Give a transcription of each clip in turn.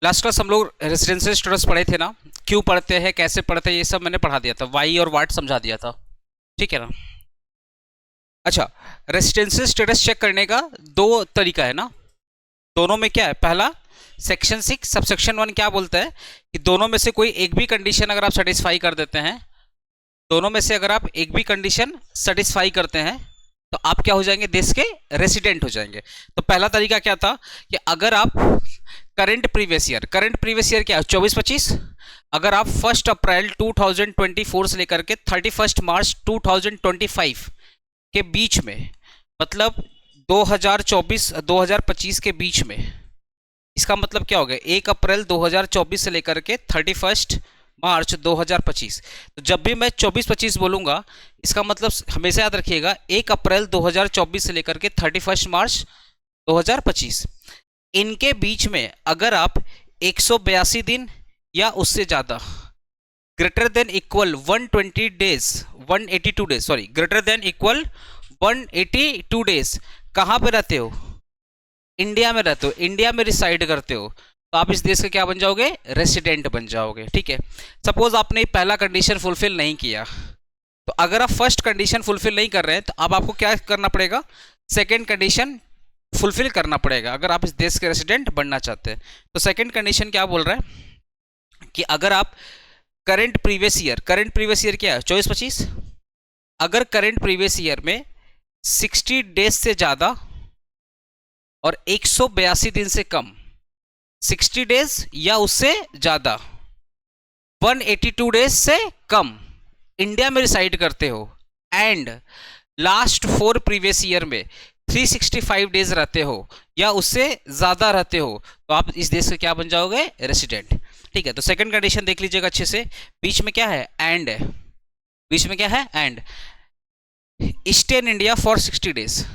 Last class हम लोग residential status पढ़े थे ना। क्यों पढ़ते हैं, कैसे पढ़ते हैं, ये सब मैंने पढ़ा दिया था, वाई और वाट समझा दिया था। ठीक है ना। अच्छा, रेजिडेंशियल स्टेटस चेक करने का दो तरीका है ना। दोनों में क्या है, पहला सेक्शन 6 सब सेक्शन 1 क्या बोलता है कि दोनों में से कोई एक भी कंडीशन अगर आप सेटिस्फाई कर देते हैं, दोनों में से अगर आप एक भी कंडीशन सेटिस्फाई करते हैं तो आप क्या हो जाएंगे, देश के रेसिडेंट हो जाएंगे। तो पहला तरीका क्या था कि अगर आप करंट प्रीवियस ईयर क्या है, 24-25। अगर आप 1 अप्रैल 2024 से लेकर के 31 मार्च 2025 के बीच में, मतलब 2024-2025 के बीच में, इसका मतलब क्या हो गया, 1 अप्रैल 2024 से लेकर के 31 मार्च 2025। तो जब भी मैं 24-25 बोलूंगा, इसका मतलब हमेशा याद रखिएगा 1 अप्रैल 2024 से लेकर के 31 मार्च 2025, इनके बीच में अगर आप 182 दिन या उससे ज़्यादा, greater than equal 120 days 182 days, sorry, greater than equal 182 days कहाँ पे रहते हो, इंडिया में रहते हो, इंडिया में रिसाइड करते हो, तो आप इस देश के क्या बन जाओगे, रेसिडेंट बन जाओगे। ठीक है। सपोज आपने पहला कंडीशन फुलफिल नहीं किया, तो अगर आप फर्स्ट कंडीशन फुलफिल नहीं कर रहे हैं तो अब आपको क्या करना पड़ेगा, सेकेंड कंडीशन फुलफिल करना पड़ेगा अगर आप इस देश के रेसिडेंट बनना चाहते हैं। तो सेकेंड कंडीशन क्या बोल रहा है कि अगर आप करंट प्रीवियस ईयर क्या है, 24-25। अगर करंट प्रीवियस ईयर में 60 डेज से ज़्यादा और 182 दिन से कम, 60 डेज या उससे ज़्यादा 182 डेज से कम इंडिया में रिसाइड करते हो, एंड लास्ट 4 प्रीवियस ईयर में 365 डेज रहते हो या उससे ज़्यादा रहते हो, तो आप इस देश के क्या बन जाओगे, रेसिडेंट। ठीक है। तो सेकंड कंडीशन देख लीजिएगा अच्छे से, बीच में क्या है, एंड है, बीच में क्या है, and, stay in India for 60 days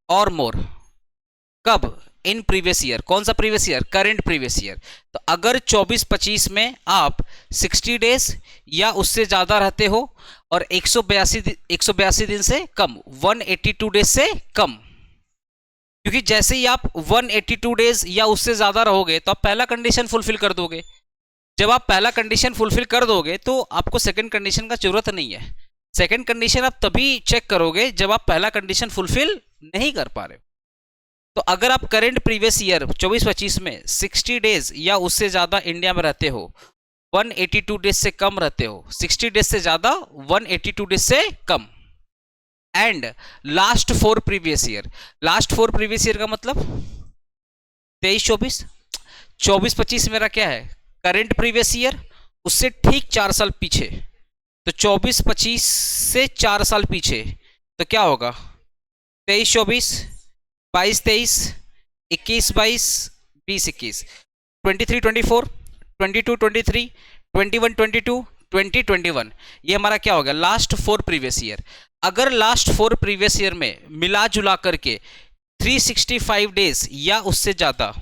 और मोर। कब, इन प्रीवियस ईयर, कौन सा previous year, current previous year. तो अगर 24-25 में आप 60 डेज या उससे ज़्यादा रहते हो और 182 दिन से कम, 182 डेज से कम, क्योंकि जैसे ही आप 182 डेज या उससे ज़्यादा रहोगे तो आप पहला कंडीशन फुलफिल कर दोगे। जब आप पहला कंडीशन फुलफिल कर दोगे तो आपको सेकंड कंडीशन का जरूरत नहीं है। सेकंड कंडीशन आप तभी चेक करोगे जब आप पहला कंडीशन फुलफिल नहीं कर पा रहे हो। तो अगर आप करंट प्रीवियस ईयर 24-25 में 60 डेज या उससे ज़्यादा इंडिया में रहते हो, 182 डेज से कम रहते हो, 60 डेज से ज़्यादा, 182 डेज से कम, and last 4 previous year, last 4 previous year का मतलब 23-24, 24-25 मेरा क्या है, करंट प्रीवियस ईयर, उससे ठीक 4 साल पीछे, तो 24-25 से 4 साल पीछे, तो क्या होगा, 23-24, 22-23, 21-22, 20-21, 23-24, 22-23, 21-22, 20-21, ये हमारा क्या हो गया, लास्ट 4 प्रीवियस ईयर। अगर लास्ट 4 प्रीवियस ईयर में मिला जुला करके 365 डेज या उससे ज़्यादा,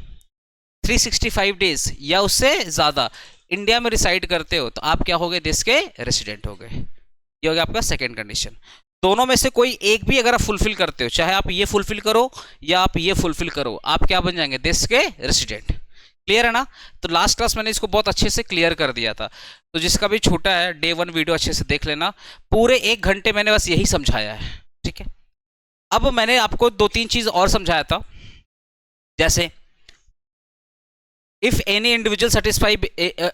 365 डेज या उससे ज़्यादा इंडिया में रिसाइड करते हो, तो आप क्या हो गए, देश के रेसिडेंट हो गए। ये हो गया आपका सेकेंड कंडीशन। दोनों में से कोई एक भी अगर आप फुलफिल करते हो, चाहे आप ये फुलफिल करो या आप ये फुलफिल करो, आप क्या बन जाएंगे, देश के रेसिडेंट। क्लियर है ना। तो लास्ट क्लास मैंने इसको बहुत अच्छे से क्लियर कर दिया था, तो जिसका भी छोटा है डे 1 वीडियो अच्छे से देख लेना। पूरे 1 घंटे मैंने बस यही समझाया है। ठीक है। अब मैंने आपको 2-3 चीज और समझाया था, जैसे if any individual satisfy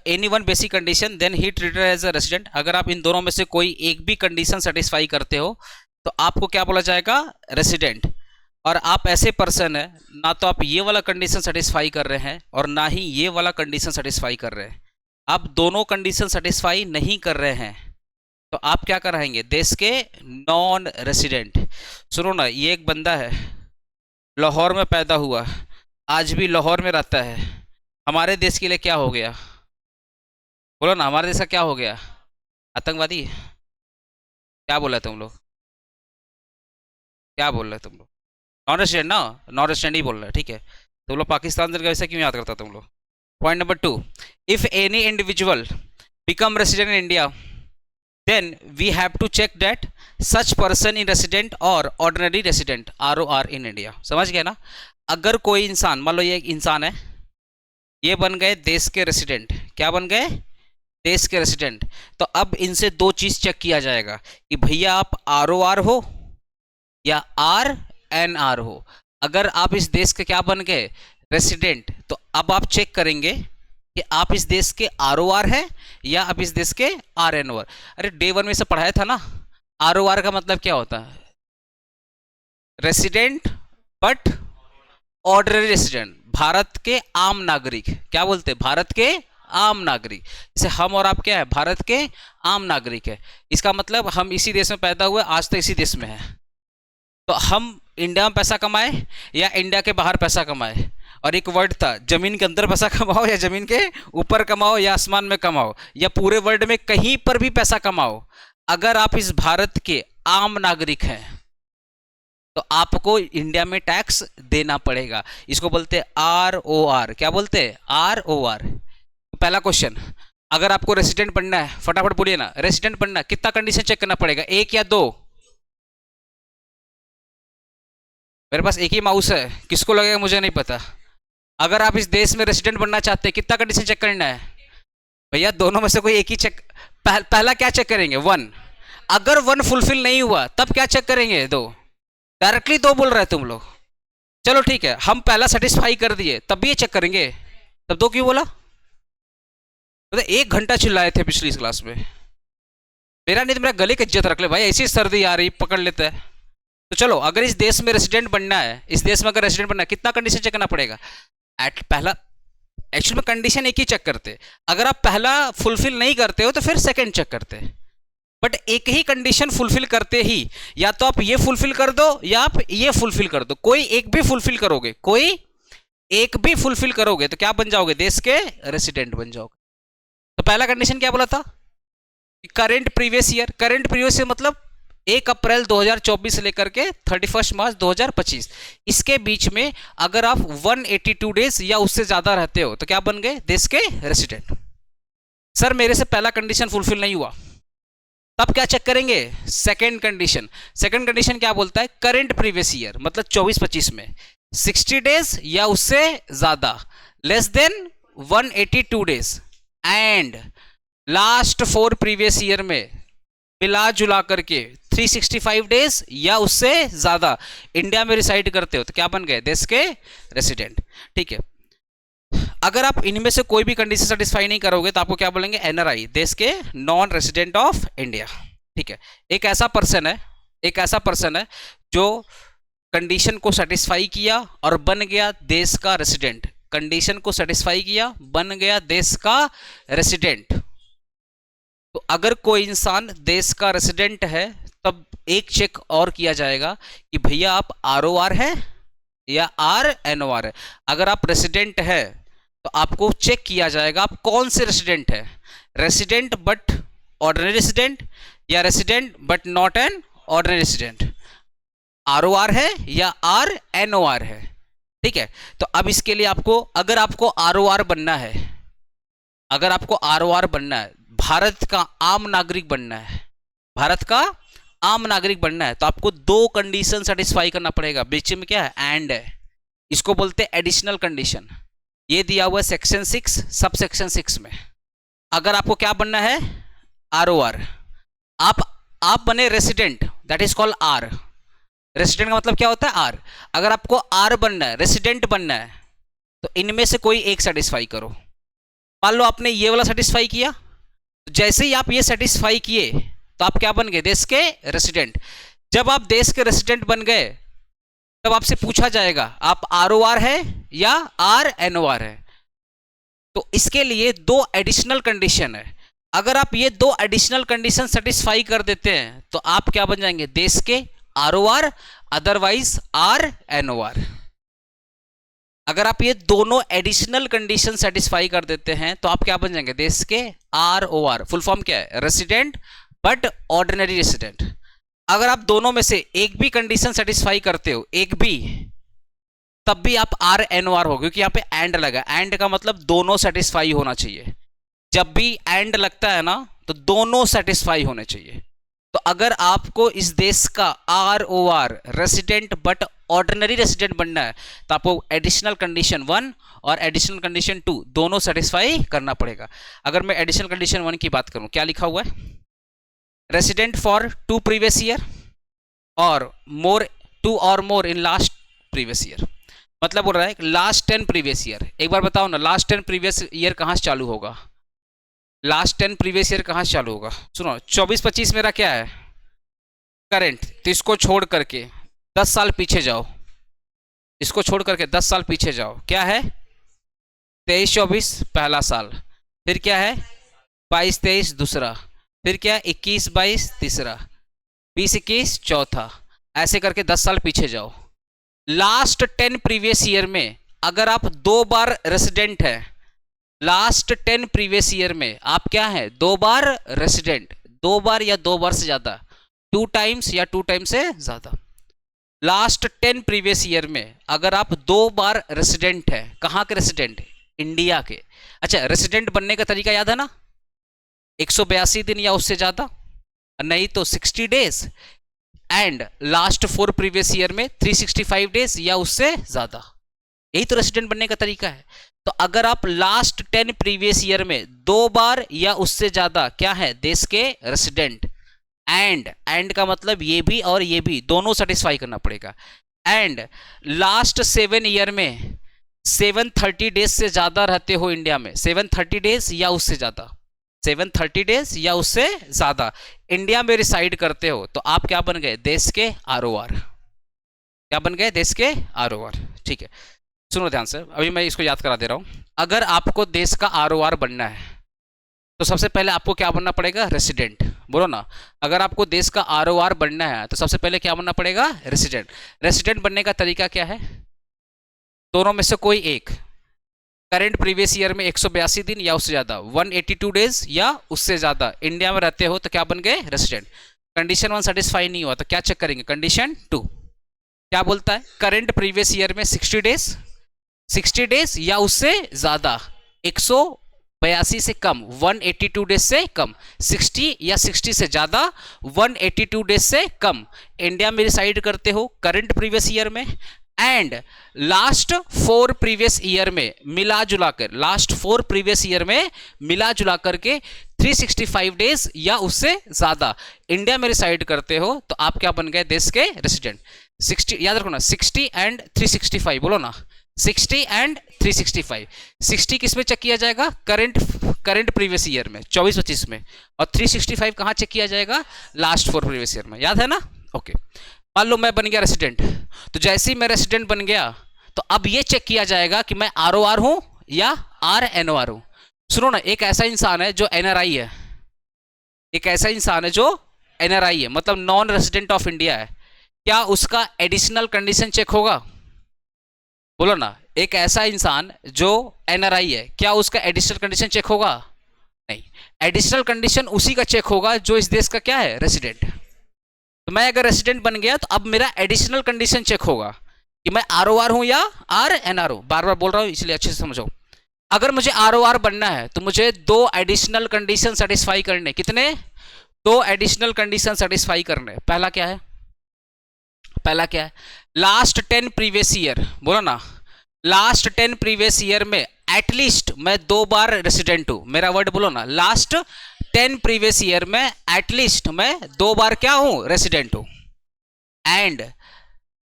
any one basic condition then he treated as a resident. अगर आप इन दोनों में से कोई एक भी कंडीशन सेटिस्फाई करते हो तो आपको क्या बोला जाएगा, रेसिडेंट। और आप ऐसे पर्सन है, ना तो आप ये वाला कंडीशन सेटिस्फाई कर रहे हैं और ना ही ये वाला कंडीशन सेटिस्फाई कर रहे हैं, आप दोनों कंडीशन सेटिस्फाई नहीं कर रहे हैं, तो आप क्या कराएंगे, देश के नॉन रेसिडेंट। सुनो ना, ये एक बंदा है, लाहौर में पैदा हुआ, आज भी लाहौर में रहता है, हमारे देश के लिए क्या हो गया, बोलो ना, हमारे देश का क्या हो गया, आतंकवादी। क्या बोला तुम लोग, क्या बोल रहे तुम लोग, नॉन रेसिडेंट ना, नॉन रेसिडेंट ही बोल रहे हैं। ठीक है। तुम लोग पाकिस्तान से वैसे क्यों याद करता तुम लोग। Point number 2, if any individual become resident in India then we have to check that such person in resident और ordinary resident ROR in India. समझ गए ना। अगर कोई इंसान, मान लो ये एक इंसान है, ये बन गए देश के रेसिडेंट। क्या बन गए? देश के रेसिडेंट। तो अब इनसे दो चीज चेक किया जाएगा कि भैया आप ROR हो या RNR हो। अगर आप इस देश के क्या बन गए? रेसिडेंट, तो अब आप चेक करेंगे कि आप इस देश के ROR है या आप इस देश के RNOR। अरे डे 1 में से पढ़ाया था ना, ROR का मतलब क्या होता है? Resident but ordinary resident, Bharat के आम नागरिक। क्या बोलते हैं? भारत के आम नागरिक। जैसे हम और आप क्या है? भारत के आम नागरिक है। इसका मतलब हम इसी देश में पैदा हुए, आज तो इसी देश में है। तो हम इंडिया में पैसा कमाए या इंडिया के बाहर पैसा कमाए। और एक वर्ड था, जमीन के अंदर पैसा कमाओ या जमीन के ऊपर कमाओ या आसमान में कमाओ या पूरे वर्ल्ड में कहीं पर भी पैसा कमाओ, अगर आप इस भारत के आम नागरिक हैं तो आपको इंडिया में टैक्स देना पड़ेगा। इसको बोलते हैं ROR। क्या बोलते हैं? ROR। पहला क्वेश्चन, अगर आपको रेसिडेंट बनना है, फटाफट बोलिए ना, रेसिडेंट बनना कितना कंडीशन चेक करना पड़ेगा? एक या दो? मेरे पास एक ही माउस है, किसको लगेगा मुझे नहीं पता। अगर आप इस देश में रेसिडेंट बनना चाहते हैं, कितना कंडीशन चेक करना है? भैया दोनों में से कोई एक ही चेक। पहला क्या चेक करेंगे? 1। अगर 1 फुलफिल नहीं हुआ तब क्या चेक करेंगे? 2। डायरेक्टली 2 बोल रहे तुम लोग। चलो ठीक है, हम पहला सेटिस्फाई कर दिए, तब भी ये चेक करेंगे। तब 2 क्यों बोला? तो 1 घंटा चिल्लाए थे पिछली क्लास में। मेरा नहीं तो मेरा गले की इज्जत रख ले भाई, ऐसी सर्दी आ रही पकड़ लेते हैं। तो चलो, अगर इस देश में रेसिडेंट बनना है, इस देश में अगर रेसिडेंट बनना है, कितना कंडीशन चेक करना पड़ेगा? पहला, एक्चुअली में कंडीशन एक ही चेक करते। अगर आप पहला फुलफिल नहीं करते हो तो फिर सेकंड चेक करते। बट एक ही कंडीशन फुलफिल करते ही, या तो आप ये फुलफिल कर दो या आप ये फुलफिल कर दो। कोई एक भी फुलफिल करोगे, कोई एक भी फुलफिल करोगे तो क्या बन जाओगे? देश के रेसिडेंट बन जाओगे। तो पहला कंडीशन क्या बोला था? Current previous year. Current previous year मतलब 1 अप्रैल 2024 से लेकर के 31 मार्च 2025, इसके बीच में अगर आप 182 डेज या उससे ज्यादा रहते हो तो क्या बन गए? देश के रेसिडेंट। सर मेरे से पहला कंडीशन फुलफिल नहीं हुआ, तब क्या चेक करेंगे? Second condition. सेकंड कंडीशन क्या बोलता है? करंट प्रीवियस ईयर मतलब 24-25 में 60 डेज या उससे ज्यादा, less than 182 days, and last 4 previous year में मिला जुला करके 365 डेज या उससे ज्यादा इंडिया में रिसाइड करते हो तो क्या बन गए? देश के रेसिडेंट। ठीक है, अगर आप इनमें से कोई भी कंडीशन सेटिस्फाई नहीं करोगे तो आपको क्या बोलेंगे? NRI, देश के नॉन रेसिडेंट ऑफ इंडिया। ठीक है, एक ऐसा पर्सन है जो कंडीशन को सेटिस्फाई किया और बन गया देश का रेसिडेंट। कंडीशन को सेटिस्फाई किया, बन गया देश का रेसिडेंट। तो अगर कोई इंसान देश का रेसिडेंट है तब एक चेक और किया जाएगा कि भैया आप ROR है या RNOR है। अगर आप रेसिडेंट है तो आपको चेक किया जाएगा आप कौन से रेसिडेंट है, रेसिडेंट बट ऑर्डिनरी रेसिडेंट या resident but not an ordinary resident, ROR है या RNOR है। ठीक है, तो अब इसके लिए आपको, अगर आपको ROR बनना है, अगर आपको ROR बनना है, भारत का आम नागरिक बनना है, भारत का आम नागरिक बनना है, तो आपको 2 कंडीशन सेटिस्फाई करना पड़ेगा। बीच में क्या है? एंड है, इसको बोलते हैं एडिशनल कंडीशन। ये दिया हुआ है सेक्शन 6 सब सेक्शन 6 में। अगर आपको क्या बनना है? ROR, आप बने resident, that is called R। Resident का मतलब क्या होता है? R। अगर आपको R बनना है, रेसिडेंट बनना है, तो इनमें से कोई एक सेटिस्फाई करो। मान लो आपने ये वाला सेटिस्फाई किया, तो जैसे ही आप ये सेटिस्फाई किए तो आप क्या बन गए? देश के रेसिडेंट। जब आप देश के रेसिडेंट बन गए तब आपसे पूछा जाएगा आप ROR है या RNOR है। तो इसके लिए 2 एडिशनल कंडीशन है। अगर आप ये 2 एडिशनल कंडीशन सेटिस्फाई कर देते हैं तो आप क्या बन जाएंगे? देश के ROR, अदरवाइज RNOR। अगर आप ये दोनों एडिशनल कंडीशन सेटिस्फाई कर देते हैं तो आप क्या बन जाएंगे? देश के ROR। फुल फॉर्म क्या है? Resident but ordinary resident. अगर आप दोनों में से एक भी कंडीशन सेटिस्फाई करते हो, एक भी, तब भी आप RNOR हो, क्योंकि यहाँ पे एंड लगा। एंड का मतलब दोनों सेटिस्फाई होना चाहिए। जब भी एंड लगता है ना तो दोनों सेटिस्फाई होने चाहिए। तो अगर आपको इस देश का ROR, resident but ordinary resident बनना है तो आपको एडिशनल कंडीशन 1 और एडिशनल कंडीशन 2 दोनों सेटिस्फाई करना पड़ेगा। अगर मैं एडिशनल कंडीशन 1 की बात करूं, क्या लिखा हुआ है? रेसिडेंट फॉर 2 प्रीवियस ईयर और मोर 2 और मोर इन लास्ट प्रीवियस ईयर। मतलब बोल रहा है लास्ट 10 प्रीवियस ईयर। एक बार बताओ ना, लास्ट 10 प्रीवियस ईयर कहां से चालू होगा? लास्ट 10 प्रीवियस ईयर कहां से चालू होगा? सुनो, 24-25 मेरा क्या है? करंट। तो इसको छोड़ करके 10 साल पीछे जाओ, इसको छोड़ करके 10 साल पीछे जाओ। क्या है? 23-24 पहला साल, फिर क्या है 22-23 दूसरा, फिर क्या है 21-22 तीसरा, 20-21 चौथा, ऐसे करके 10 साल पीछे जाओ। लास्ट 10 प्रीवियस ईयर में अगर आप 2 बार रेसिडेंट है, लास्ट 10 प्रीवियस ईयर में आप क्या है? 2 बार रेसिडेंट, 2 बार या 2 बार से ज्यादा, 2 टाइम्स या 2 टाइम्स से ज्यादा। लास्ट 10 प्रीवियस ईयर में अगर आप 2 बार रेसिडेंट है, कहां के रेसिडेंट? इंडिया के। अच्छा, रेसिडेंट बनने का तरीका याद है ना? 182 दिन या उससे ज्यादा, नहीं तो 60 days, and last 4 previous year में 365 डेज या उससे ज्यादा। यही तो रेसिडेंट बनने का तरीका है। तो अगर आप लास्ट 10 प्रीवियस ईयर में 2 बार या उससे ज्यादा क्या है? देश के रेसिडेंट, एंड का मतलब ये भी और ये भी दोनों सेटिस्फाई करना पड़ेगा। एंड लास्ट 7 ईयर में 730 डेज से ज्यादा रहते हो इंडिया में, 730 डेज या उससे ज्यादा, 730 डेज या उससे ज्यादा इंडिया में रिसाइड करते हो तो आप क्या बन गए? देश के ROR। क्या बन गए? देश के ROR। ठीक है, सुनो ध्यान से, अभी मैं इसको याद करा दे रहा हूं। अगर आपको देश का ROR बनना है तो सबसे पहले आपको क्या बनना पड़ेगा? रेसिडेंट। बोलो ना, अगर आपको देश का ROR बनना है तो सबसे पहले क्या बनना पड़ेगा? रेसिडेंट। रेसिडेंट बनने का तरीका क्या है? दोनों में से कोई एक। करंट प्रीवियस ईयर में 182 दिन या उससे ज्यादा, 182 डेज या उससे ज्यादा इंडिया में रहते हो तो क्या बन गए? रेसिडेंट। कंडीशन 1 सेटिस्फाई नहीं हुआ तो क्या चेक करेंगे? कंडीशन 2। क्या बोलता है? करंट प्रीवियस ईयर में 60 डेज या उससे ज्यादा, 182 से कम, 182 डेज से कम, 60 या 60 से ज्यादा, 182 डेज से कम इंडिया में रिसाइड करते हो करंट प्रीवियस ईयर में, एंड लास्ट 4 प्रीवियस ईयर में मिला जुला कर, लास्ट 4 प्रीवियस ईयर में मिला जुला करके 365 डेज या उससे ज्यादा इंडिया में रिसाइड करते हो तो आप क्या बन गए? देश के रेसिडेंट। 60, याद रखो ना, 60 एंड 365, बोलो ना, 60 एंड 365। 60 किस में चेक किया जाएगा? करंट प्रीवियस ईयर में 24-25 में, और 365 कहां चेक किया जाएगा? लास्ट 4 प्रीवियस ईयर में। याद है ना? ओके, मान लो मैं बन गया रेसिडेंट, तो जैसे ही मैं रेसिडेंट बन गया तो अब ये चेक किया जाएगा कि मैं ROR हूं या RNOR हूं। सुनो ना, एक ऐसा इंसान है जो NRI है, एक ऐसा इंसान है जो NRI है, मतलब नॉन रेसिडेंट ऑफ इंडिया है, क्या उसका एडिशनल कंडीशन चेक होगा? बोलो ना, एक ऐसा इंसान जो NRI है, क्या उसका एडिशनल कंडीशन चेक होगा? नहीं, एडिशनल कंडीशन उसी का चेक होगा जो इस देश का क्या है? रेसिडेंट। तो मैं अगर रेसिडेंट बन गया तो अब मेरा एडिशनल कंडीशन चेक होगा कि मैं ROR हूं या RNR हूं। बार बार बोल रहा हूं इसलिए अच्छे से समझो। अगर मुझे ROR बनना है तो मुझे 2 एडिशनल कंडीशन सेटिस्फाई करने। कितने? 2 एडिशनल कंडीशन सेटिस्फाई करने। पहला क्या है? पहला क्या है? लास्ट 10 प्रीवियस ईयर, बोलो ना, लास्ट 10 प्रीवियस ईयर में एटलीस्ट मैं 2 बार रेसिडेंट हूं। मेरा वर्ड बोलो ना, लास्ट 10 प्रीवियस ईयर में एटलीस्ट मैं 2 बार क्या हूं? रेसिडेंट हूं। एंड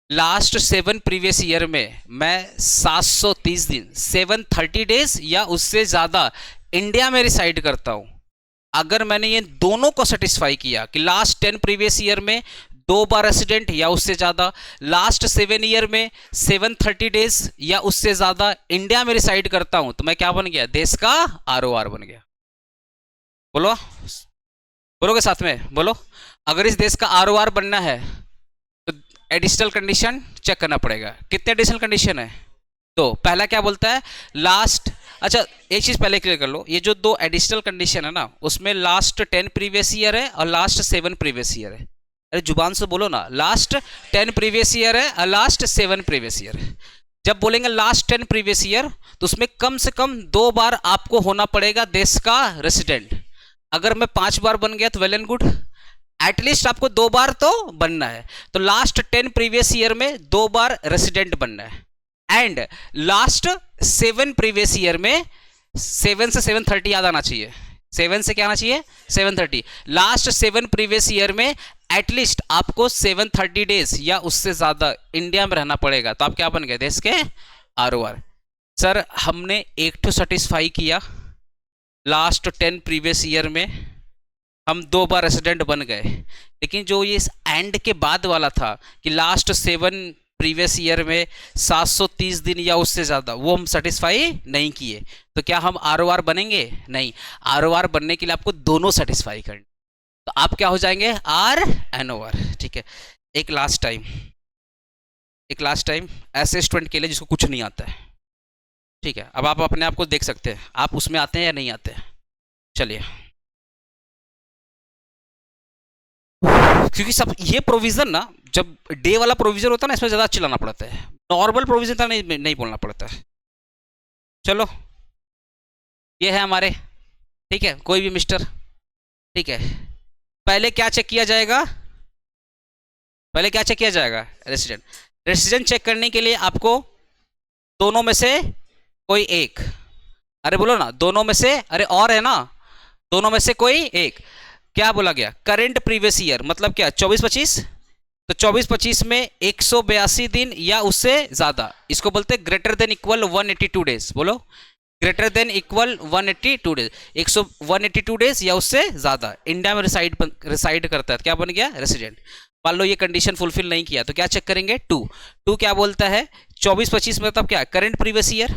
लास्ट 7 प्रीवियस ईयर में मैं 730 दिन, 730 डेज या उससे ज्यादा इंडिया में रिसाइड करता हूं। अगर मैंने ये दोनों को सेटिस्फाई किया कि लास्ट 10 प्रीवियस ईयर में 2 बार रेसिडेंट या उससे ज्यादा, लास्ट 7 ईयर में 730 डेज या उससे ज्यादा इंडिया में रिसाइड करता हूं, तो मैं क्या बन गया? देश का ROR बन गया। बोलो, बोलोगे साथ में? बोलो, अगर इस देश का ROR बनना है तो एडिशनल कंडीशन चेक करना पड़ेगा। कितने एडिशनल कंडीशन है? तो पहला क्या बोलता है? लास्ट, अच्छा एक चीज पहले क्लियर कर लो, ये जो 2 एडिशनल कंडीशन है ना, उसमें लास्ट 10 प्रीवियस ईयर है और लास्ट 7 प्रीवियस ईयर है। अरे जुबान से बोलो ना, लास्ट 10 प्रीवियस ईयर है और लास्ट 7 प्रीवियस ईयर है। जब बोलेंगे लास्ट 10 प्रीवियस ईयर तो उसमें कम से कम 2 बार आपको होना पड़ेगा देश का रेसिडेंट। अगर मैं 5 बार बन गया तो वेल एंड गुड, एटलीस्ट आपको 2 बार तो बनना है। तो लास्ट 10 प्रीवियस ईयर में 2 बार रेसिडेंट बनना है, एंड लास्ट 7 प्रीवियस ईयर में 7 से 730 याद आना चाहिए, 7 से क्या आना चाहिए 730। लास्ट 7 प्रीवियस ईयर में एटलीस्ट आपको 730 डेज या उससे ज्यादा इंडिया में रहना पड़ेगा। तो आप क्या बन गए देश के आरओआर। सर हमने एक तो सेटिस्फाई किया, लास्ट 10 प्रीवियस ईयर में हम 2 बार रेसिडेंट बन गए, लेकिन जो ये इस एंड के बाद वाला था कि लास्ट 7 प्रीवियस ईयर में 730 दिन या उससे ज़्यादा, वो हम सेटिस्फाई नहीं किए। तो क्या हम आरओआर बनेंगे? नहीं। आरओआर बनने के लिए आपको दोनों सेटिस्फाई करने, तो आप क्या हो जाएंगे आर एन ओ आर। ठीक है, एक लास्ट टाइम ऐसे स्टूडेंट के लिए जिसको कुछ नहीं आता है। ठीक है, अब आप अपने आप को देख सकते हैं, आप उसमें आते हैं या नहीं आते हैं। चलिए, क्योंकि सब ये प्रोविजन ना, जब डे वाला प्रोविजन होता है ना, इसमें ज़्यादा चिल्लाना पड़ता है, नॉर्मल प्रोविजन था नहीं बोलना पड़ता है। चलो, ये है हमारे, ठीक है, कोई भी मिस्टर। ठीक है, पहले क्या चेक किया जाएगा? रेसिडेंट चेक करने के लिए आपको दोनों में से कोई एक, अरे बोलो ना, दोनों में से, अरे और है ना, दोनों में से कोई एक। क्या बोला गया? करेंट प्रीवियस ईयर मतलब क्या? 24-25। तो 24-25 में 182 दिन या उससे ज्यादा, इसको बोलते हैं ग्रेटर देन इक्वल 182 डेज। बोलो, greater than equal 182 days, 182 days या उससे ज्यादा इंडिया में रिसाइड करता है, क्या बन गया? रेसिडेंट। मान लो ये कंडीशन फुलफिल नहीं किया तो क्या चेक करेंगे? टू क्या बोलता है? 24-25 मतलब क्या? करेंट प्रीवियस ईयर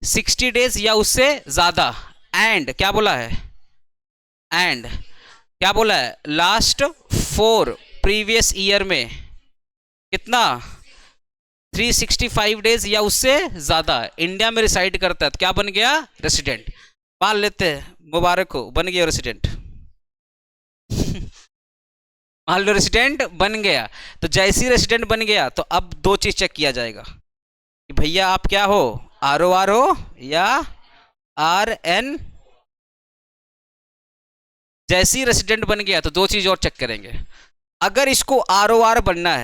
60 डेज या उससे ज्यादा, एंड क्या बोला है? एंड क्या बोला है? लास्ट 4 प्रीवियस ईयर में कितना? 365 डेज या उससे ज्यादा इंडिया में रिसाइड करता है, तो क्या बन गया? रेसिडेंट। मान लेते हैं, मुबारक हो, बन गया रेसिडेंट। मान लो रेसिडेंट बन गया, तो जैसे ही रेसिडेंट बन गया तो अब 2 चीज चेक किया जाएगा कि भैया आप क्या हो, आरओआर हो या आर एन। जैसे ही रेसिडेंट बन गया तो 2 चीज और चेक करेंगे। अगर इसको आरओआर बनना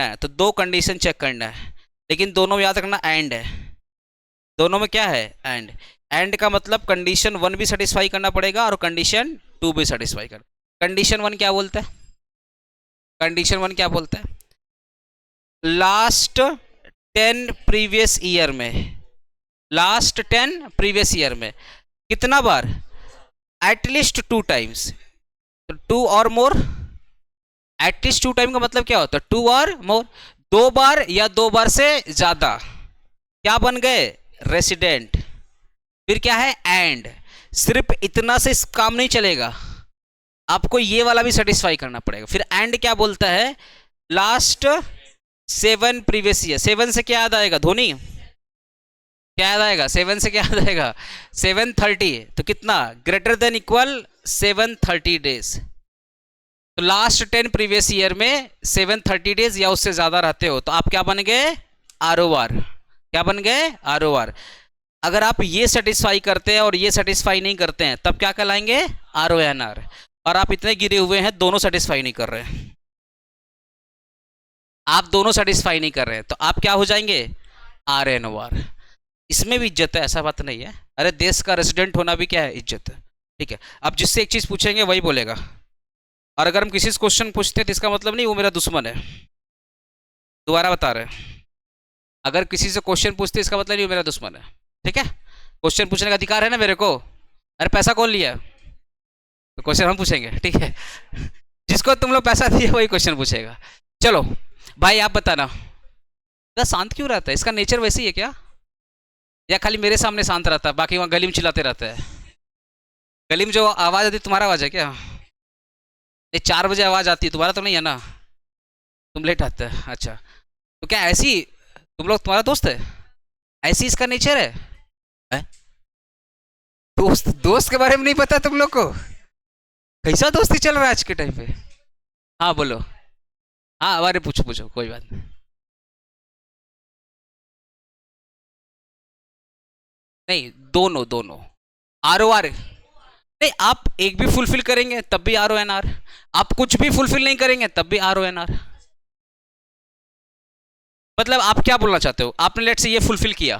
है, तो 2 कंडीशन चेक करना है, लेकिन दोनों में याद रखना एंड है। दोनों में क्या है? एंड का मतलब कंडीशन 1 भी सेटिस्फाई करना पड़ेगा और कंडीशन 2 भी सेटिस्फाई करना। कंडीशन 1 क्या बोलता है? लास्ट 10 प्रीवियस ईयर में कितना बार? At least 2 times. तो 2 और मोर, एटलीस्ट 2 टाइम का मतलब क्या होता है? 2 और मोर, 2 बार या 2 बार से ज्यादा, क्या बन गए? रेसिडेंट। फिर क्या है? एंड। सिर्फ इतना से काम नहीं चलेगा, आपको ये वाला भी सेटिस्फाई करना पड़ेगा। फिर एंड क्या बोलता है? Last 7 previous year. 7 से क्या याद आएगा धोनी? क्या याद आएगा? 7 से क्या याद आएगा? 730। तो कितना? Greater than equal 730 days. तो लास्ट 10 प्रीवियस ईयर में 730 डेज या उससे ज्यादा रहते हो, तो आप क्या बन गए? आरओआर। क्या बन गए? आरओआर। अगर आप ये सेटिस्फाई करते हैं और ये सेटिस्फाई नहीं करते हैं, तब क्या कहलाएंगे? आरओएनआर। और आप इतने गिरे हुए हैं, दोनों सेटिस्फाई नहीं कर रहे हैं, तो आप क्या हो जाएंगे? आरएनओआर। इसमें भी इज्जत है, ऐसा बात नहीं है। अरे देश का रेसिडेंट होना भी क्या है? इज्जत है। ठीक है, अब जिससे एक चीज पूछेंगे वही बोलेगा, और अगर हम किसी से क्वेश्चन पूछते हैं तो इसका मतलब नहीं वो मेरा दुश्मन है। दोबारा बता रहे हैं, अगर किसी से क्वेश्चन पूछते इसका मतलब नहीं वो मेरा दुश्मन है। ठीक है, क्वेश्चन पूछने का अधिकार है ना मेरे को। अरे पैसा कौन लिया? तो क्वेश्चन हम पूछेंगे। ठीक है, जिसको तुम लोग पैसा दिए वही क्वेश्चन पूछेगा। चलो भाई आप बताना, शांत क्यों रहता है? इसका नेचर वैसे ही है क्या, या खाली मेरे सामने शांत रहता है, बाकी वहां गली में चिल्लाते रहता है? गली में जो आवाज आती है तुम्हारा आवाज है क्या? ये 4 बजे आवाज आती है, तुम्हारा तो नहीं है ना, तुम लेट आते है। अच्छा, तो क्या ऐसी तुम लोग, तुम्हारा दोस्त है ऐसी इसका नेचर है? दोस्त के बारे में नहीं पता तुम लोग को? कैसा दोस्ती चल रहा है आज के टाइम पे? हाँ बोलो, हाँ अरे पूछो कोई बात नहीं। नहीं, दोनों आरओआर नहीं, आप एक भी फुलफिल करेंगे तब भी आर ओ एन आर, आप कुछ भी फुलफिल नहीं करेंगे तब भी आर ओ एन आर। मतलब आप क्या बोलना चाहते हो, आपने लेट से ये फुलफिल किया,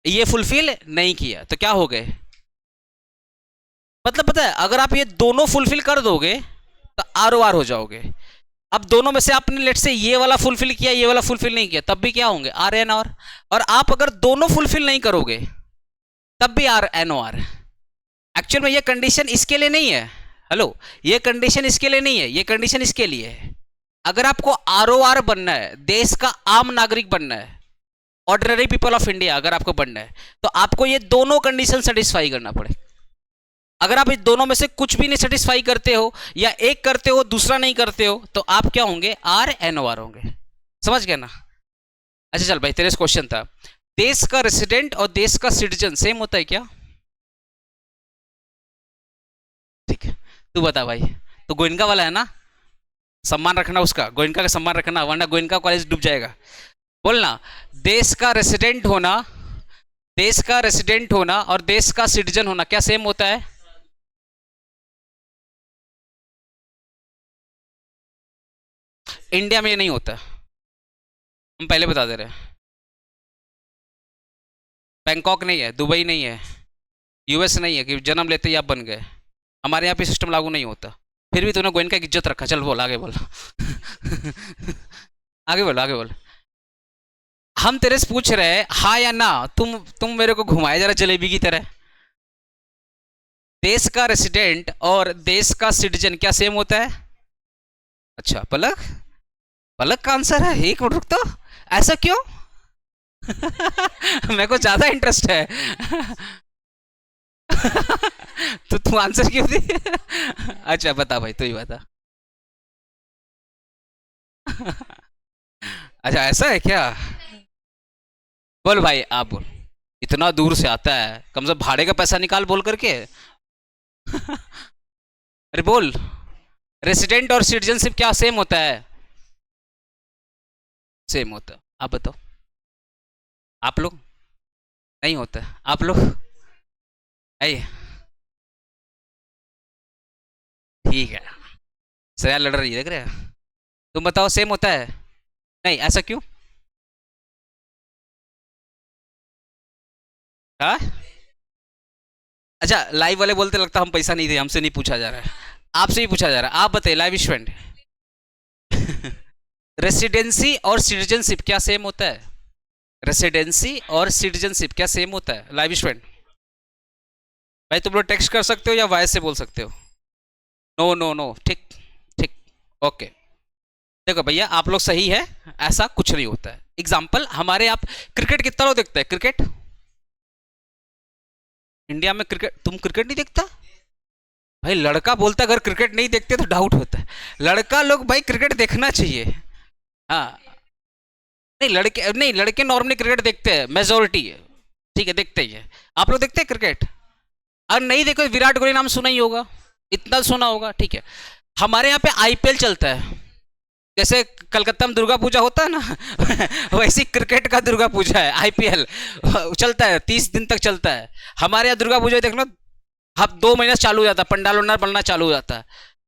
ये फुलफिल नहीं किया, तो क्या हो गए? मतलब पता है, अगर आप ये दोनों फुलफिल कर दोगे तो आर ओ आर हो जाओगे। अब दोनों में से आपने लेट से ये वाला फुलफिल किया, ये वाला फुलफिल नहीं किया, तब भी क्या होंगे? R N R. और आप अगर दोनों फुलफिल नहीं करोगे तब भी R N O R. Actual में ये कंडीशन इसके लिए नहीं है, हेलो, ये कंडीशन इसके लिए नहीं है, ये कंडीशन इसके लिए है। अगर आपको आर ओ आर बनना है, देश का आम नागरिक बनना है, ऑर्डिनरी पीपल ऑफ इंडिया अगर आपको बनना है, तो आपको ये दोनों कंडीशन सेटिस्फाई करना पड़े। अगर आप इस दोनों में से कुछ भी नहीं सेटिस्फाई करते हो, या एक करते हो दूसरा नहीं करते हो, तो आप क्या होंगे? आर एन ओ आर होंगे। समझ गए ना? अच्छा चल भाई, तेरे से क्वेश्चन था, देश का रेसिडेंट और देश का सिटीजन सेम होता है क्या? ठीक है, तू बता भाई, तो गोइनका वाला है ना, सम्मान रखना उसका, गोइनका का सम्मान रखना, वरना गोइनका कॉलेज डूब जाएगा। बोलना, देश का रेसिडेंट होना, देश का रेसिडेंट होना और देश का सिटीजन होना क्या सेम होता है? इंडिया में ये नहीं होता, हम पहले बता दे रहे हैं। बैंकॉक नहीं है, दुबई नहीं है, यूएस नहीं है कि जन्म लेते ही आप बन गए। हमारे यहाँ पे सिस्टम लागू नहीं होता। फिर भी तूने गोइनका की इज्जत रखा। चल बोल, आगे बोल। आगे बोल, आगे बोल। हम तेरे से पूछ रहे हैं हाँ या ना, तुम मेरे को घुमाए जरा जलेबी की तरह। देश का रेसिडेंट और देश का सिटीजन क्या सेम होता है? अच्छा, पलक, पलक का आंसर है। एक मिनट रुक तो, ऐसा क्यों? मेरे को ज्यादा इंटरेस्ट है। तो तू आंसर क्यों दी? अच्छा बता भाई, तू ही बता। अच्छा ऐसा है क्या? बोल भाई, आप बोल। इतना दूर से आता है, कम से कम भाड़े का पैसा निकाल बोल करके। अरे बोल, रेसिडेंट और सिटीजनशिप क्या सेम होता है? सेम होता है। आप बताओ। आप लोग नहीं होता, आप लोग आइए। ठीक है, श्रेया लड़ रही है, देख रहे हैं। तुम बताओ, सेम होता है? नहीं, ऐसा क्यों? हाँ, अच्छा, लाइव वाले बोलते लगता हम पैसा नहीं दे, हमसे नहीं पूछा जा रहा है, आपसे ही पूछा जा रहा है। आप बताइए लाइव स्टूडेंट। रेसिडेंसी और सिटीजनशिप क्या सेम होता है? रेसिडेंसी और सिटीजनशिप क्या सेम होता है लाइव स्टूडेंट? भाई तुम लोग टेक्स्ट कर सकते हो या वॉइस से बोल सकते हो। नो नो नो, ठीक, ठीक, ओके। देखो भैया, आप लोग सही है, ऐसा कुछ नहीं होता है। एग्जाम्पल, हमारे आप क्रिकेट कितना लोग देखते हैं? क्रिकेट इंडिया में, क्रिकेट, तुम क्रिकेट नहीं देखता? भाई लड़का बोलता अगर क्रिकेट नहीं देखते तो डाउट होता है। लड़का लोग भाई क्रिकेट देखना चाहिए। हाँ, नहीं लड़के नहीं, लड़के नॉर्मली क्रिकेट देखते हैं, मेजोरिटी है, ठीक है, देखते ही है। आप लोग देखते हैं क्रिकेट? अगर नहीं देखो, विराट कोहली नाम सुना ही होगा, इतना सुना होगा, ठीक है। हमारे यहाँ पे आईपीएल चलता है, जैसे कलकत्ता में दुर्गा पूजा होता है ना, वैसी क्रिकेट का दुर्गा पूजा है, आईपीएल चलता है, 30 दिन तक चलता है। हमारे यहाँ दुर्गा पूजा देख लो, अब 2 महीने चालू हो जाता है, पंडाल उंडाल बनना चालू हो जाता है,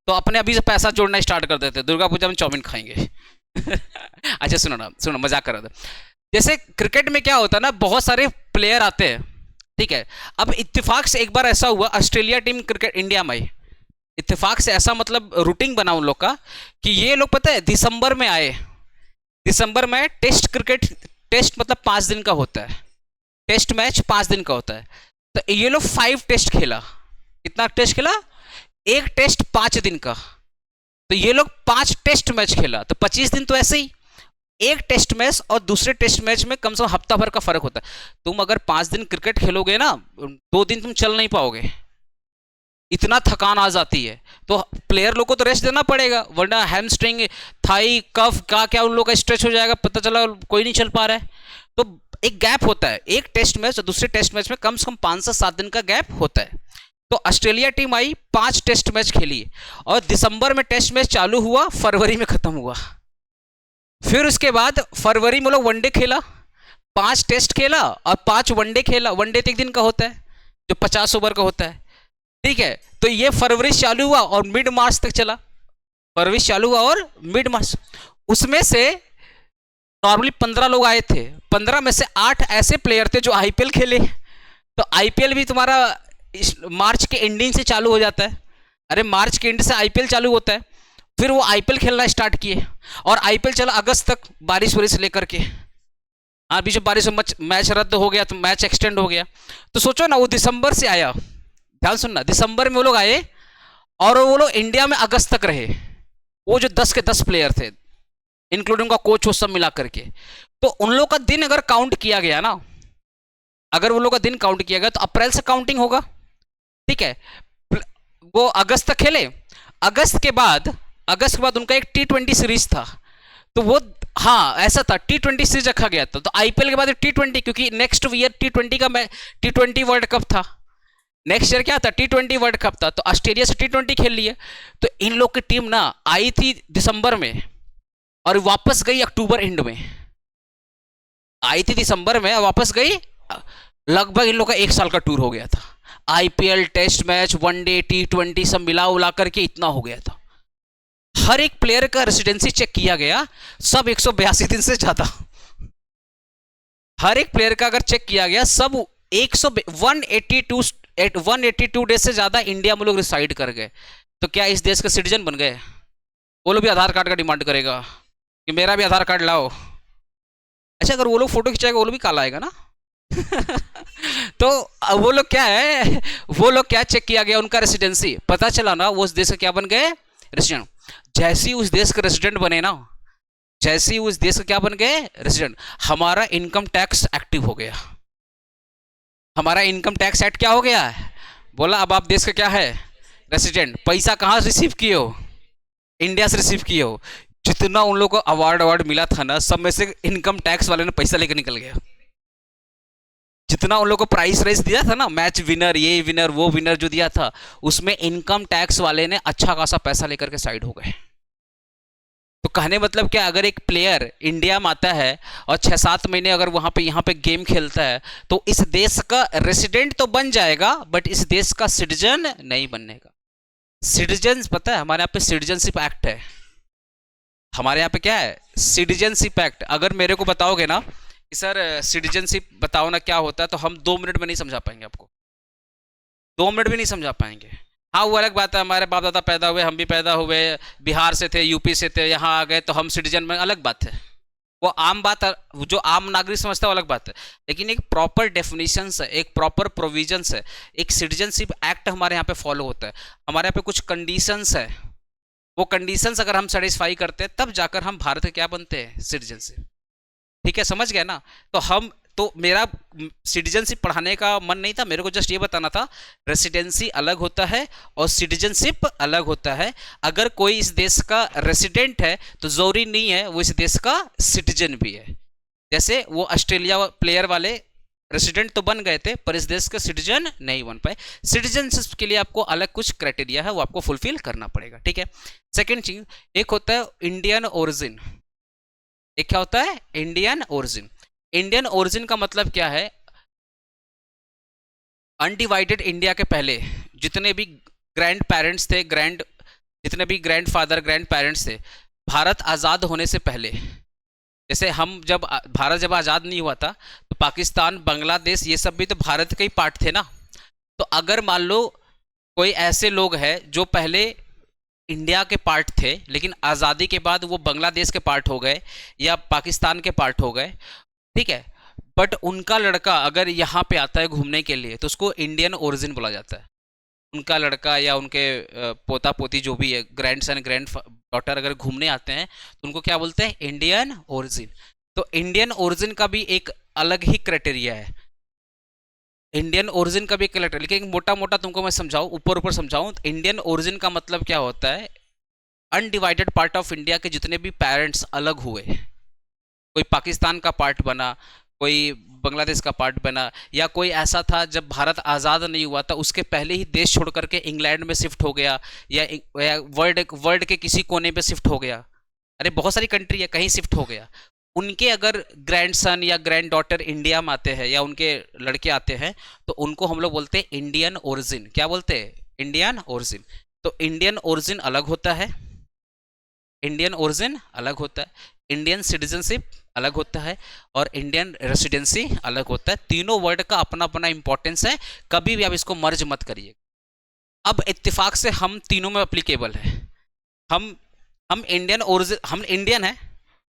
तो अपने अभी से पैसा जोड़ना स्टार्ट कर देते हैं, दुर्गा पूजा में चाउमीन खाएंगे। अच्छा सुनो ना, सुनो, मजाक कर रहा था। जैसे क्रिकेट में क्या होता है ना, बहुत सारे प्लेयर आते हैं, ठीक है। अब इत्तेफाक से एक बार ऐसा हुआ, ऑस्ट्रेलिया टीम क्रिकेट इंडिया में आई, इत्तेफाक से ऐसा, मतलब रूटीन बना उन लोग का कि ये लोग पता है दिसंबर में आए। दिसंबर में टेस्ट क्रिकेट, टेस्ट मतलब 5 दिन का होता है, टेस्ट मैच 5 दिन का होता है, तो ये लोग 5 टेस्ट खेला। कितना टेस्ट खेला? एक टेस्ट 5 दिन का, तो ये लोग 5 टेस्ट मैच खेला, तो 25 दिन तो ऐसे ही। एक टेस्ट मैच और दूसरे टेस्ट मैच में कम से कम हफ्ता भर का फर्क होता है। तुम अगर 5 दिन क्रिकेट खेलोगे ना, 2 दिन तुम चल नहीं पाओगे, इतना थकान आ जाती है। तो प्लेयर लोग को तो रेस्ट देना पड़ेगा, वरना हैमस्ट्रिंग, थाई, कफ का क्या उन लोग का स्ट्रेच हो जाएगा, पता चला कोई नहीं चल पा रहा है। तो एक गैप होता है, एक टेस्ट मैच और दूसरे टेस्ट मैच में कम से कम 5 से 7 दिन का गैप होता है। तो ऑस्ट्रेलिया टीम आई, 5 टेस्ट मैच खेली, और दिसंबर में टेस्ट मैच चालू हुआ, फरवरी में खत्म हुआ। फिर उसके बाद फरवरी में लोग वनडे खेला, 5 टेस्ट खेला और 5 वनडे खेला। वनडे तो 1 दिन का होता है, जो 50 ओवर का होता है। ठीक है, तो ये फरवरी चालू हुआ और मिड मार्च तक चला। फरवरी चालू हुआ और मिड मार्च, उसमें से नॉर्मली 15 लोग आए थे, 15 में से 8 ऐसे प्लेयर थे जो आईपीएल खेले। तो आईपीएल भी तुम्हारा मार्च के एंडिंग से चालू हो जाता है। अरे मार्च के एंड से आईपीएल चालू होता है, फिर वो आईपीएल खेलना स्टार्ट किए और आईपीएल चला अगस्त तक, बारिश वारिश लेकर के। हाँ, बीच में बारिश में मैच रद्द हो गया तो मैच एक्सटेंड हो गया। तो सोचो ना, वो दिसंबर से आया, ध्यान सुनना, दिसंबर में वो लोग आए और वो लोग इंडिया में अगस्त तक रहे। वो जो 10 के 10 प्लेयर थे, इंक्लूडिंग का कोच वो सब मिला करके, तो उन लोग का दिन अगर काउंट किया गया ना, अगर वो लोग का दिन काउंट किया गया तो अप्रैल से काउंटिंग होगा। ठीक है, वो अगस्त तक खेले, अगस्त के बाद उनका एक T20 सीरीज था, तो वो, हाँ ऐसा था, T20 सीरीज रखा गया था। तो आईपीएल के बाद T20, क्योंकि नेक्स्ट ईयर T20 का T20 वर्ल्ड कप था, नेक्स्ट ईयर क्या था, T20 वर्ल्ड कप था, तो ऑस्ट्रेलिया से T20 खेल लिए। तो इन लोग की टीम ना आई थी दिसंबर में और वापस गई अक्टूबर एंड में। आई थी दिसंबर में और वापस गई, लगभग इन लोग का 1 साल का टूर हो गया था। IPL, test match, one day, T20 सब मिला उला करके इतना हो गया था। हर एक प्लेयर का रेसिडेंसी चेक किया गया, सब 182 दिन से ज्यादा। हर एक प्लेयर का अगर चेक किया गया, सब 182 डेज से ज्यादा इंडिया में लोग रिसाइड कर गए। तो क्या इस देश के सिटीजन बन गए? वो लोग भी आधार कार्ड का डिमांड करेगा कि मेरा भी आधार कार्ड लाओ। अच्छा, अगर वो लोग फोटो खिंचाएगा, वो लोग भी काला आएगा ना। तो वो लोग क्या है, वो लोग क्या चेक किया गया, उनका रेसिडेंसी पता चला ना, वो उस देश का क्या बन गए, रेसिडेंट। जैसे ही उस देश का रेसिडेंट बने ना, जैसे ही उस देश का क्या बन गए, रेसिडेंट, हमारा इनकम टैक्स एक्टिव हो गया। हमारा इनकम टैक्स एक्ट क्या हो गया है, बोला अब आप देश का क्या है, रेसिडेंट। पैसा कहाँ से रिसीव किए हो, इंडिया से रिसीव किए हो। जितना उन लोगों को अवार्ड मिला था ना, सब में से इनकम टैक्स वाले ने पैसा लेकर निकल गया। जितना उन लोगों को प्राइस राइस दिया था ना, मैच विनर, ये विनर, वो विनर जो दिया था, उसमें इनकम टैक्स वाले ने अच्छा खासा पैसा लेकर के साइड हो गए। तो कहने मतलब क्या, अगर एक प्लेयर इंडिया में आता है और 6-7 महीने अगर वहां पे यहाँ पे गेम खेलता है, तो इस देश का रेसिडेंट तो बन जाएगा, बट इस देश का सिटीजन नहीं बनेगा। सिटीजन पता है, हमारे यहाँ पे सिटीजनशिप एक्ट है। हमारे यहाँ पे क्या है, सिटीजनशिप एक्ट। अगर मेरे को बताओगे ना कि सर सिटीजनशिप बताओ ना क्या होता है, तो हम 2 मिनट में नहीं समझा पाएंगे आपको, 2 मिनट भी नहीं समझा पाएंगे। हाँ, वो अलग बात है, हमारे बाप दादा पैदा हुए, हम भी पैदा हुए, बिहार से थे, यूपी से थे, यहाँ आ गए तो हम सिटीजन में, अलग बात है। वो आम बात, जो आम नागरिक समझता है वो अलग बात है। लेकिन एक प्रॉपर डेफिनेशंस है, एक प्रॉपर प्रोविजंस है, एक सिटीजनशिप एक्ट हमारे यहाँ पे फॉलो होता है। हमारे यहाँ पे कुछ कंडीशंस है, वो कंडीशंस अगर हम सेटिस्फाई करते हैं, तब जाकर हम भारत के क्या बनते हैं, सिटीजनशिप। ठीक है, समझ गए ना। तो मेरा सिटीजनशिप पढ़ाने का मन नहीं था, मेरे को जस्ट ये बताना था, रेसिडेंसी अलग होता है और सिटीजनशिप अलग होता है। अगर कोई इस देश का रेसिडेंट है तो जरूरी नहीं है वो इस देश का सिटीजन भी है। जैसे वो ऑस्ट्रेलिया प्लेयर वाले रेसिडेंट तो बन गए थे, पर इस देश के सिटीजन नहीं बन पाए। सिटीजनशिप के लिए आपको अलग कुछ क्राइटेरिया है, वो आपको फुलफिल करना पड़ेगा। ठीक है, सेकेंड चीज, एक होता है इंडियन ओरिजिन। एक क्या होता है, इंडियन ओरिजिन। इंडियन ओरिजिन का मतलब क्या है, अनडिवाइडेड इंडिया के पहले जितने भी ग्रैंड पेरेंट्स थे, जितने भी ग्रैंड फादर, ग्रैंड पेरेंट्स थे, भारत आज़ाद होने से पहले, जैसे भारत जब आज़ाद नहीं हुआ था, तो पाकिस्तान, बांग्लादेश, ये सब भी तो भारत के ही पार्ट थे ना। तो अगर मान लो कोई ऐसे लोग हैं जो पहले इंडिया के पार्ट थे, लेकिन आज़ादी के बाद वो बांग्लादेश के पार्ट हो गए या पाकिस्तान के पार्ट हो गए, ठीक है, बट उनका लड़का अगर यहाँ पे आता है घूमने के लिए, तो उसको इंडियन ओरिजिन बोला जाता है। उनका लड़का या उनके पोता पोती जो भी है, ग्रैंड सन, ग्रैंड डॉटर अगर घूमने आते हैं, तो उनको क्या बोलते हैं, इंडियन ओरिजिन। तो इंडियन ओरिजिन का भी एक अलग ही क्राइटेरिया है, इंडियन ओरिजिन का भी एक क्राइटेरिया। लेकिन मोटा मोटा तुमको मैं समझाऊं, ऊपर ऊपर समझाऊं, तो इंडियन ओरिजिन का मतलब क्या होता है, अनडिवाइडेड पार्ट ऑफ इंडिया के जितने भी पेरेंट्स अलग हुए, कोई पाकिस्तान का पार्ट बना, कोई बांग्लादेश का पार्ट बना, या कोई ऐसा था जब भारत आज़ाद नहीं हुआ था उसके पहले ही देश छोड़ करके इंग्लैंड में शिफ्ट हो गया, या वर्ल्ड के किसी कोने पे शिफ्ट हो गया, अरे बहुत सारी कंट्री है, कहीं शिफ्ट हो गया, उनके अगर ग्रैंडसन या ग्रैंड डॉटर इंडिया में आते हैं या उनके लड़के आते हैं, तो उनको हम लोग बोलते हैं इंडियन ओरिजिन। क्या बोलते हैं, इंडियन ओरिजिन। तो इंडियन ओरिजिन अलग होता है, इंडियन ओरिजिन अलग होता है, इंडियन सिटीजनशिप अलग होता है और इंडियन रेसिडेंसी अलग होता है। तीनों वर्ड का अपना अपना इंपॉर्टेंस है, कभी भी आप इसको मर्ज मत करिए। अब इत्तेफाक से हम तीनों में एप्लीकेबल है। हम इंडियन ओरिजिन, हम इंडियन है,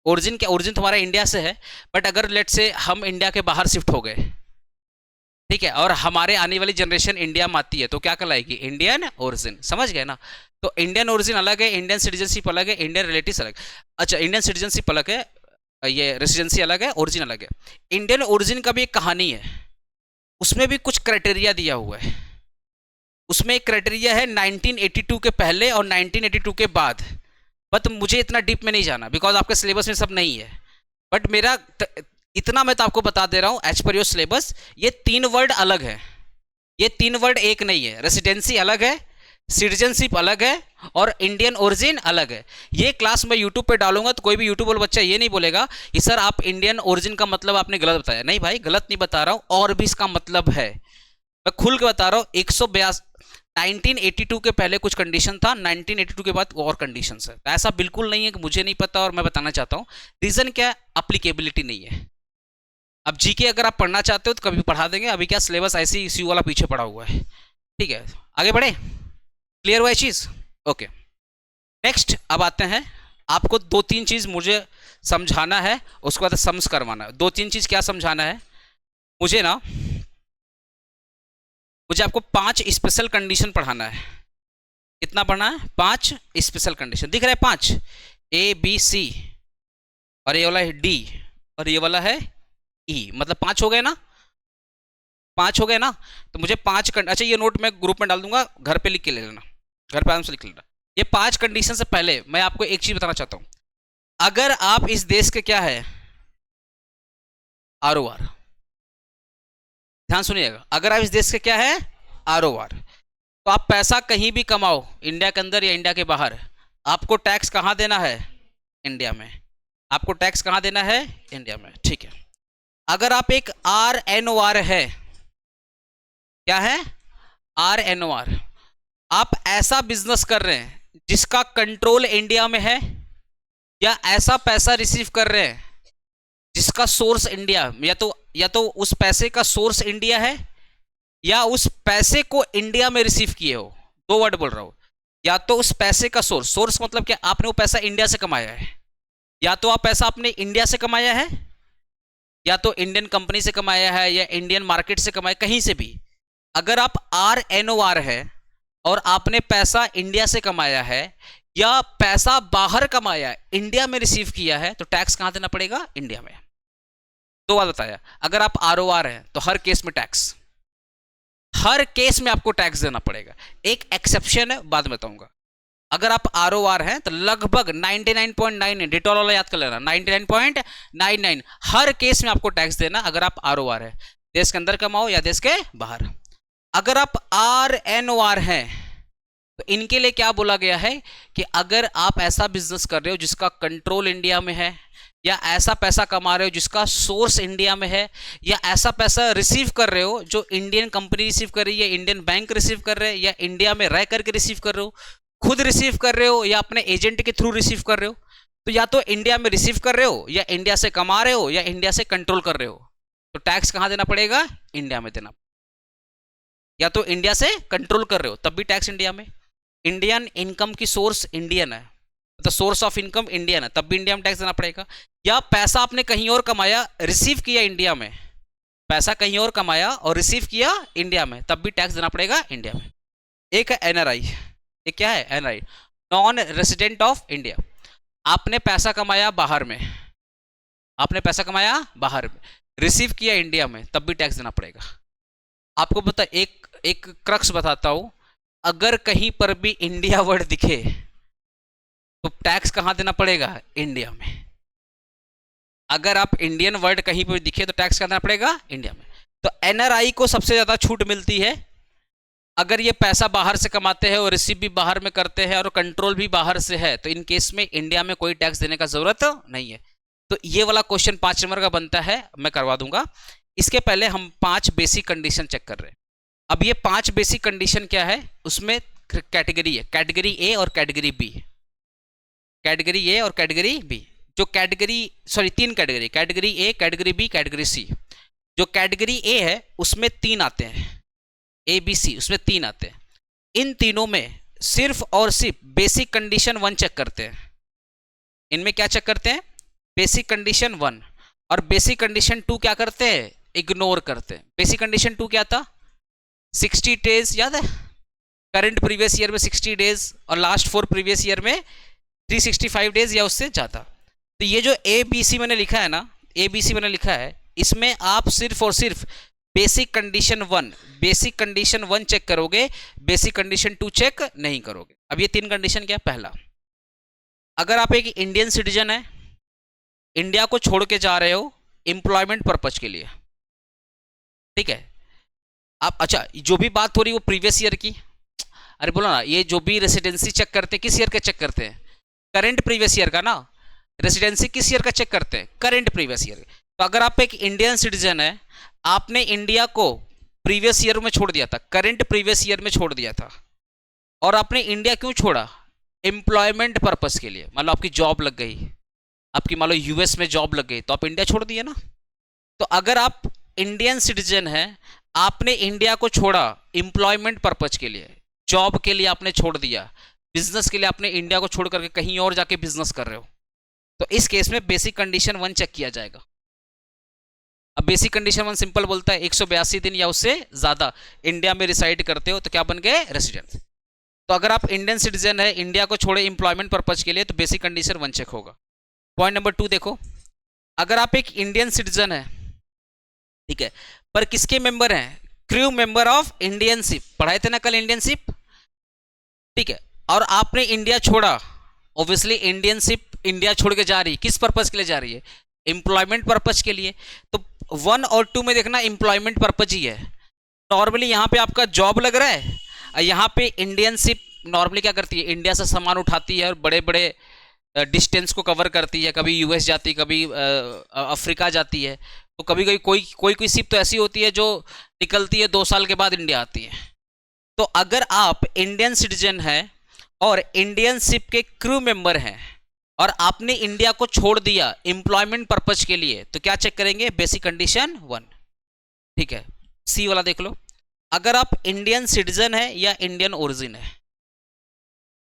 ओरिजिन क्या, ओरिजिन तुम्हारा इंडिया से है, बट अगर लेट से हम इंडिया के बाहर शिफ्ट हो गए, ठीक है, और हमारे आने वाली जनरेशन इंडिया में आती है, तो क्या कहलाएगी, इंडियन ओरिजिन। समझ गए ना। तो इंडियन ओरिजिन अलग है, इंडियन सिटीजनशिप अलग है, इंडियन रिलेटिव्स अलग। अच्छा, इंडियन सिटीजनशिप अलग है, ये रेसिडेंसी अलग है, ओरिजिन अलग है। इंडियन ओरिजिन का भी एक कहानी है, उसमें भी कुछ क्राइटेरिया दिया हुआ है। उसमें एक क्राइटेरिया है 1982 के पहले और 1982 के बाद, बट मुझे इतना डीप में नहीं जाना बिकॉज आपके सिलेबस में सब नहीं है। बट मेरा इतना मैं तो आपको बता दे रहा हूँ, एज पर योर सिलेबस ये तीन वर्ड अलग है, ये तीन वर्ड एक नहीं है। रेसिडेंसी अलग है, सिटीजनशिप अलग है और इंडियन ओरिजिन अलग है। ये क्लास मैं यूट्यूब पे डालूंगा तो कोई भी यूट्यूब वाला बच्चा ये नहीं बोलेगा कि सर आप इंडियन ओरिजिन का मतलब आपने गलत बताया। नहीं भाई, गलत नहीं बता रहा हूँ, और भी इसका मतलब है, मैं खुल के बता रहा हूँ। 1982 के पहले कुछ कंडीशन था, 1982 के बाद और कंडीशन है। ऐसा बिल्कुल नहीं है कि मुझे नहीं पता और मैं बताना चाहता हूँ। रीजन क्या है, अप्लीकेबिलिटी नहीं है। अब जीके अगर आप पढ़ना चाहते हो तो कभी पढ़ा देंगे, अभी क्या सिलेबस ऐसे ही सी वाला पीछे पड़ा हुआ है। ठीक है, आगे बढ़े, क्लियर हुआ ये चीज। ओके, नेक्स्ट अब आते हैं, आपको दो तीन चीज मुझे समझाना है, उसके बाद सम्स करवाना है। दो तीन चीज क्या समझाना है मुझे ना, मुझे आपको 5 स्पेशल कंडीशन पढ़ाना है। कितना पढ़ना है, 5 स्पेशल कंडीशन। दिख रहा है 5, ABC, और ये वाला है D, और ये वाला है E, मतलब 5 हो गए ना, 5 हो गए ना। तो मुझे 5 अच्छा ये नोट मैं ग्रुप में डाल दूंगा, घर पे लिख के ले लेना, घर पे आराम से लिख लेना। ये 5 कंडीशन से पहले मैं आपको एक चीज बताना चाहता हूं। अगर आप इस देश के क्या है, ROR, ध्यान सुनिएगा, अगर आप इस देश के क्या है, ROR, तो आप पैसा कहीं भी कमाओ, इंडिया के अंदर या इंडिया के बाहर, आपको टैक्स कहां देना है, इंडिया में। आपको टैक्स कहां देना है, इंडिया में। ठीक है, अगर आप एक RNOR है, क्या है, RNOR, आप ऐसा बिजनेस कर रहे हैं जिसका कंट्रोल इंडिया में है, या ऐसा पैसा रिसीव कर रहे हैं जिसका सोर्स इंडिया, या तो उस पैसे का सोर्स इंडिया है, या उस पैसे को इंडिया में रिसीव किए हो। दो वर्ड बोल रहा हूं, या तो उस पैसे का सोर्स मतलब क्या, आपने वो पैसा इंडिया से कमाया है, या तो आप पैसा अपने इंडिया से कमाया है, या तो इंडियन कंपनी से कमाया है, या इंडियन मार्केट से कमाया, कहीं से भी। अगर आप RNOR है और आपने पैसा इंडिया से कमाया है या पैसा बाहर कमाया है, इंडिया में रिसीव किया है, तो टैक्स कहां देना पड़ेगा, इंडिया में। दो बात बताया, अगर आप ROR हैं तो हर केस में टैक्स, हर केस में आपको टैक्स देना पड़ेगा। एक एक्सेप्शन है, बाद में बताऊंगा। अगर आप ROR हैं तो लगभग 99.99, डिटॉल वाला याद कर लेना, 99.99 हर केस में आपको टैक्स देना, अगर आप ROR है, देश के अंदर कमाओ या देश के बाहर। अगर आप RNOR हैं तो इनके लिए क्या बोला गया है कि अगर आप ऐसा बिजनेस कर रहे हो जिसका कंट्रोल इंडिया में है, या ऐसा पैसा कमा रहे हो जिसका सोर्स इंडिया में है, या ऐसा पैसा रिसीव कर रहे हो जो इंडियन कंपनी रिसीव कर रही है, इंडियन बैंक रिसीव कर रहे हैं, या इंडिया में रह करके रिसीव कर रहे हो, खुद रिसीव कर रहे हो या अपने एजेंट के थ्रू रिसीव कर रहे हो, तो या तो इंडिया में रिसीव कर रहे हो, या इंडिया से कमा रहे हो, या इंडिया से कंट्रोल कर रहे हो, तो टैक्स कहां देना पड़ेगा, इंडिया में देना। या तो इंडिया से कंट्रोल कर रहे हो तब भी टैक्स इंडिया में, इंडियन इनकम की सोर्स इंडियन है, तो सोर्स ऑफ इनकम इंडियन है, तब भी इंडिया में टैक्स देना पड़ेगा। या पैसा आपने कहीं और कमाया, रिसीव किया इंडिया में, पैसा कहीं और कमाया और रिसीव किया इंडिया में, तब भी टैक्स देना पड़ेगा इंडिया में। एक है NRI, एक क्या है, NRI, non resident of India. आपने पैसा कमाया बाहर में, आपने पैसा कमाया बाहर में, रिसीव किया इंडिया में, तब भी टैक्स देना पड़ेगा। आपको पता, एक क्रक्स बताता हूं, अगर कहीं पर भी इंडिया वर्ड दिखे तो टैक्स कहां देना पड़ेगा, इंडिया में। अगर आप इंडियन वर्ड कहीं पर दिखे तो टैक्स कहां देना पड़ेगा, इंडिया में। तो NRI को सबसे ज्यादा छूट मिलती है अगर ये पैसा बाहर से कमाते हैं और रिसीव भी बाहर में करते हैं और कंट्रोल भी बाहर से है, तो इन केस में इंडिया में कोई टैक्स देने का जरूरत नहीं है। तो ये वाला क्वेश्चन 5 नंबर का बनता है, मैं करवा दूंगा। इसके पहले हम 5 बेसिक कंडीशन चेक कर रहे हैं। अब ये 5 बेसिक कंडीशन क्या है, उसमें कैटेगरी है, कैटेगरी ए और कैटेगरी बी, कैटेगरी ए और कैटेगरी बी। जो category, sorry 3 category, category A, category B, category C. जो कैटेगरी ए है उसमें 3 आते हैं, ए बी सी, उसमें 3 आते हैं। इन तीनों में सिर्फ और सिर्फ बेसिक कंडीशन 1 चेक करते हैं। इनमें क्या चेक करते हैं, बेसिक कंडीशन 1, और बेसिक कंडीशन 2 क्या करते हैं, इग्नोर करते हैं। बेसिक कंडीशन 2 क्या था, 60 डेज, याद है, करंट प्रीवियस ईयर में 60 डेज और लास्ट 4 प्रीवियस ईयर में 365 डेज या उससे ज़्यादा। तो ये जो ए बी सी मैंने लिखा है ना, ए बी सी मैंने लिखा है, इसमें आप सिर्फ और सिर्फ basic condition 1, basic condition 1 check करोगे, बेसिक कंडीशन 2 चेक नहीं करोगे। अब ये 3 कंडीशन क्या, पहला, अगर आप एक इंडियन सिटीजन है, इंडिया को छोड़ के जा रहे हो एम्प्लॉयमेंट पर्पज के लिए, ठीक है, आप, अच्छा जो भी बात हो रही वो प्रीवियस ईयर की, अरे बोलो ना, ये जो भी रेसिडेंसी चेक करते हैं किस ईयर का चेक करते हैं, करंट प्रीवियस ईयर का ना। रेसिडेंसी किस ईयर का चेक करते हैं, करंट प्रीवियस ईयर। तो अगर आप एक इंडियन सिटीजन है, आपने इंडिया को प्रीवियस ईयर में छोड़ दिया था, करंट प्रीवियस ईयर में छोड़ दिया था, और आपने इंडिया क्यों छोड़ा, एम्प्लॉयमेंट पर्पस के लिए। मान लो आपकी जॉब लग गई, आपकी मान लो यूएस में जॉब लग गई, तो आप इंडिया छोड़ दिए ना। तो अगर आप इंडियन सिटीजन है, आपने इंडिया को छोड़ा एम्प्लॉयमेंट पर्पज के लिए, जॉब के लिए आपने छोड़ दिया, बिजनेस के लिए आपने इंडिया को छोड़ करके कहीं और जाके बिजनेस कर रहे हो, तो इस केस में बेसिक कंडीशन 1 चेक किया जाएगा। अब बेसिक कंडीशन 1 सिंपल बोलता है 182 दिन या उससे ज्यादा इंडिया में रिसाइड करते हो तो क्या बन गए, रेसिडेंट। तो अगर आप इंडियन सिटीजन है, इंडिया को छोड़े एम्प्लॉयमेंट पर्पज के लिए, तो बेसिक कंडीशन 1 चेक होगा। पॉइंट नंबर 2 देखो, अगर आप एक इंडियन सिटीजन है, ठीक है, पर किसके मेंबर हैं, crew member of Indian ship, पढ़ाए थे ना कल इंडियन शिप, ठीक है, और आपने इंडिया छोड़ा, ऑब्वियसली इंडियन शिप इंडिया छोड़ के जा रही है, किस पर्पज के लिए जा रही है, एम्प्लॉयमेंट पर्पज के लिए। तो 1 और 2 में देखना एम्प्लॉयमेंट पर्पज ही है। नॉर्मली यहाँ पे आपका जॉब लग रहा है, यहाँ पे इंडियन शिप नॉर्मली क्या करती है, इंडिया से सामान उठाती है और बड़े बड़े डिस्टेंस को कवर करती है, कभी यूएस जाती है, कभी अफ्रीका जाती है। तो कभी कभी कोई शिप तो ऐसी होती है जो निकलती है 2 साल के बाद इंडिया आती है। तो अगर आप इंडियन सिटीजन है और इंडियन शिप के क्रू मेंबर हैं और आपने इंडिया को छोड़ दिया एम्प्लॉयमेंट पर्पज के लिए, तो क्या चेक करेंगे, बेसिक कंडीशन 1, ठीक है। सी वाला देख लो, अगर आप इंडियन सिटीजन है या इंडियन ओरिजिन है,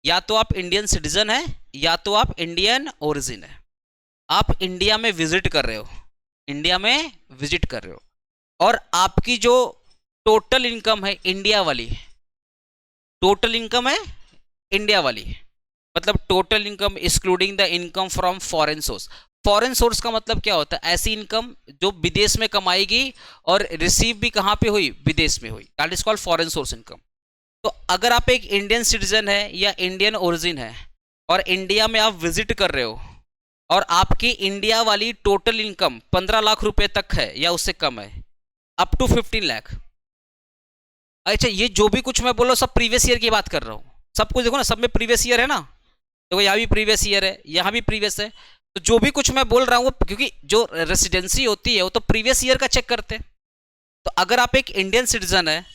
या तो आप इंडियन सिटीजन है या तो आप इंडियन ओरिजिन है, आप इंडिया में विजिट कर रहे हो, इंडिया में विजिट कर रहे हो, और आपकी जो टोटल इनकम है इंडिया वाली, टोटल इनकम है इंडिया वाली, मतलब total income excluding the income from foreign source. Foreign source का मतलब क्या होता है, ऐसी इनकम जो विदेश में कमाई गई और रिसीव भी कहाँ पे हुई, विदेश में हुई, that is called foreign source income. तो अगर आप एक इंडियन सिटीजन है या इंडियन ओरिजिन है और इंडिया में आप विजिट कर रहे हो और आपकी इंडिया वाली टोटल इनकम 15 लाख रुपए तक है या उससे कम है, अप टू 15 लाख। अच्छा, ये जो भी कुछ मैं बोल रहा हूँ सब प्रीवियस ईयर की बात कर रहा हूँ, सब कुछ देखो ना, सब में प्रीवियस ईयर है ना, तो यहाँ भी प्रीवियस ईयर है, यहाँ भी प्रीवियस है। तो जो भी कुछ मैं बोल रहा हूँ, क्योंकि जो रेसिडेंसी होती है वो तो प्रीवियस ईयर का चेक करते हैं। तो अगर आप एक इंडियन सिटीजन है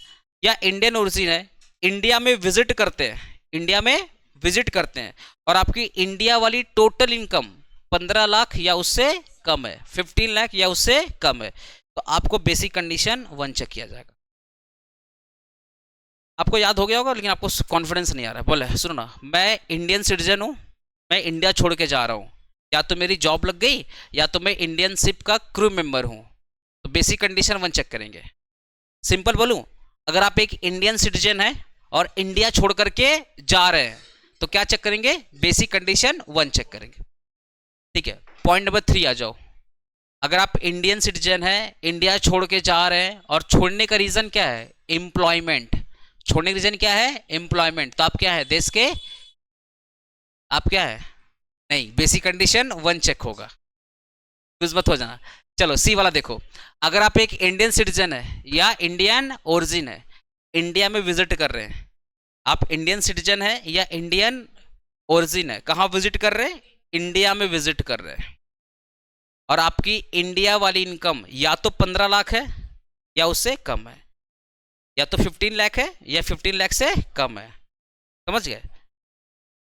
या इंडियन ओरिजिन है, इंडिया में विजिट करते हैं, इंडिया में विजिट करते हैं, और आपकी इंडिया वाली टोटल इनकम 15 लाख या उससे कम है, 15 लाख या उससे कम है, तो आपको बेसिक कंडीशन 1 चेक किया जाएगा। आपको याद हो गया होगा, लेकिन आपको कॉन्फिडेंस नहीं आ रहा है। बोले सुनो ना, मैं इंडियन सिटीजन हूँ, मैं इंडिया छोड़ के जा रहा हूँ, या तो मेरी जॉब लग गई या तो मैं इंडियन शिप का क्रू मेंबर हूँ, तो बेसिक कंडीशन 1 चेक करेंगे। सिंपल बोलूँ, अगर आप एक इंडियन सिटीजन है और इंडिया छोड़ करके जा रहे हैं तो क्या चेक करेंगे, बेसिक कंडीशन 1 चेक करेंगे, ठीक है। पॉइंट नंबर 3 आ जाओ, अगर आप इंडियन सिटीजन है, इंडिया छोड़ के जा रहे हैं और छोड़ने का रीजन क्या है, एम्प्लॉयमेंट, छोड़ने का रीजन क्या है, एम्प्लॉयमेंट, तो आप क्या है, देश के, आप क्या है, नहीं, बेसिक कंडीशन 1 चेक होगा, कुछ मत हो जाना। चलो सी वाला देखो, अगर आप एक इंडियन सिटीजन है या इंडियन ओरिजिन है, इंडिया में विजिट कर रहे हैं, आप इंडियन सिटीजन है या इंडियन ओरिजिन है, कहाँ विजिट कर रहे हैं, इंडिया में विजिट कर रहे हैं, और आपकी इंडिया वाली इनकम या तो 15 लाख है या उससे कम है, या तो 15 लाख है या 15 लाख से कम है। समझ गए?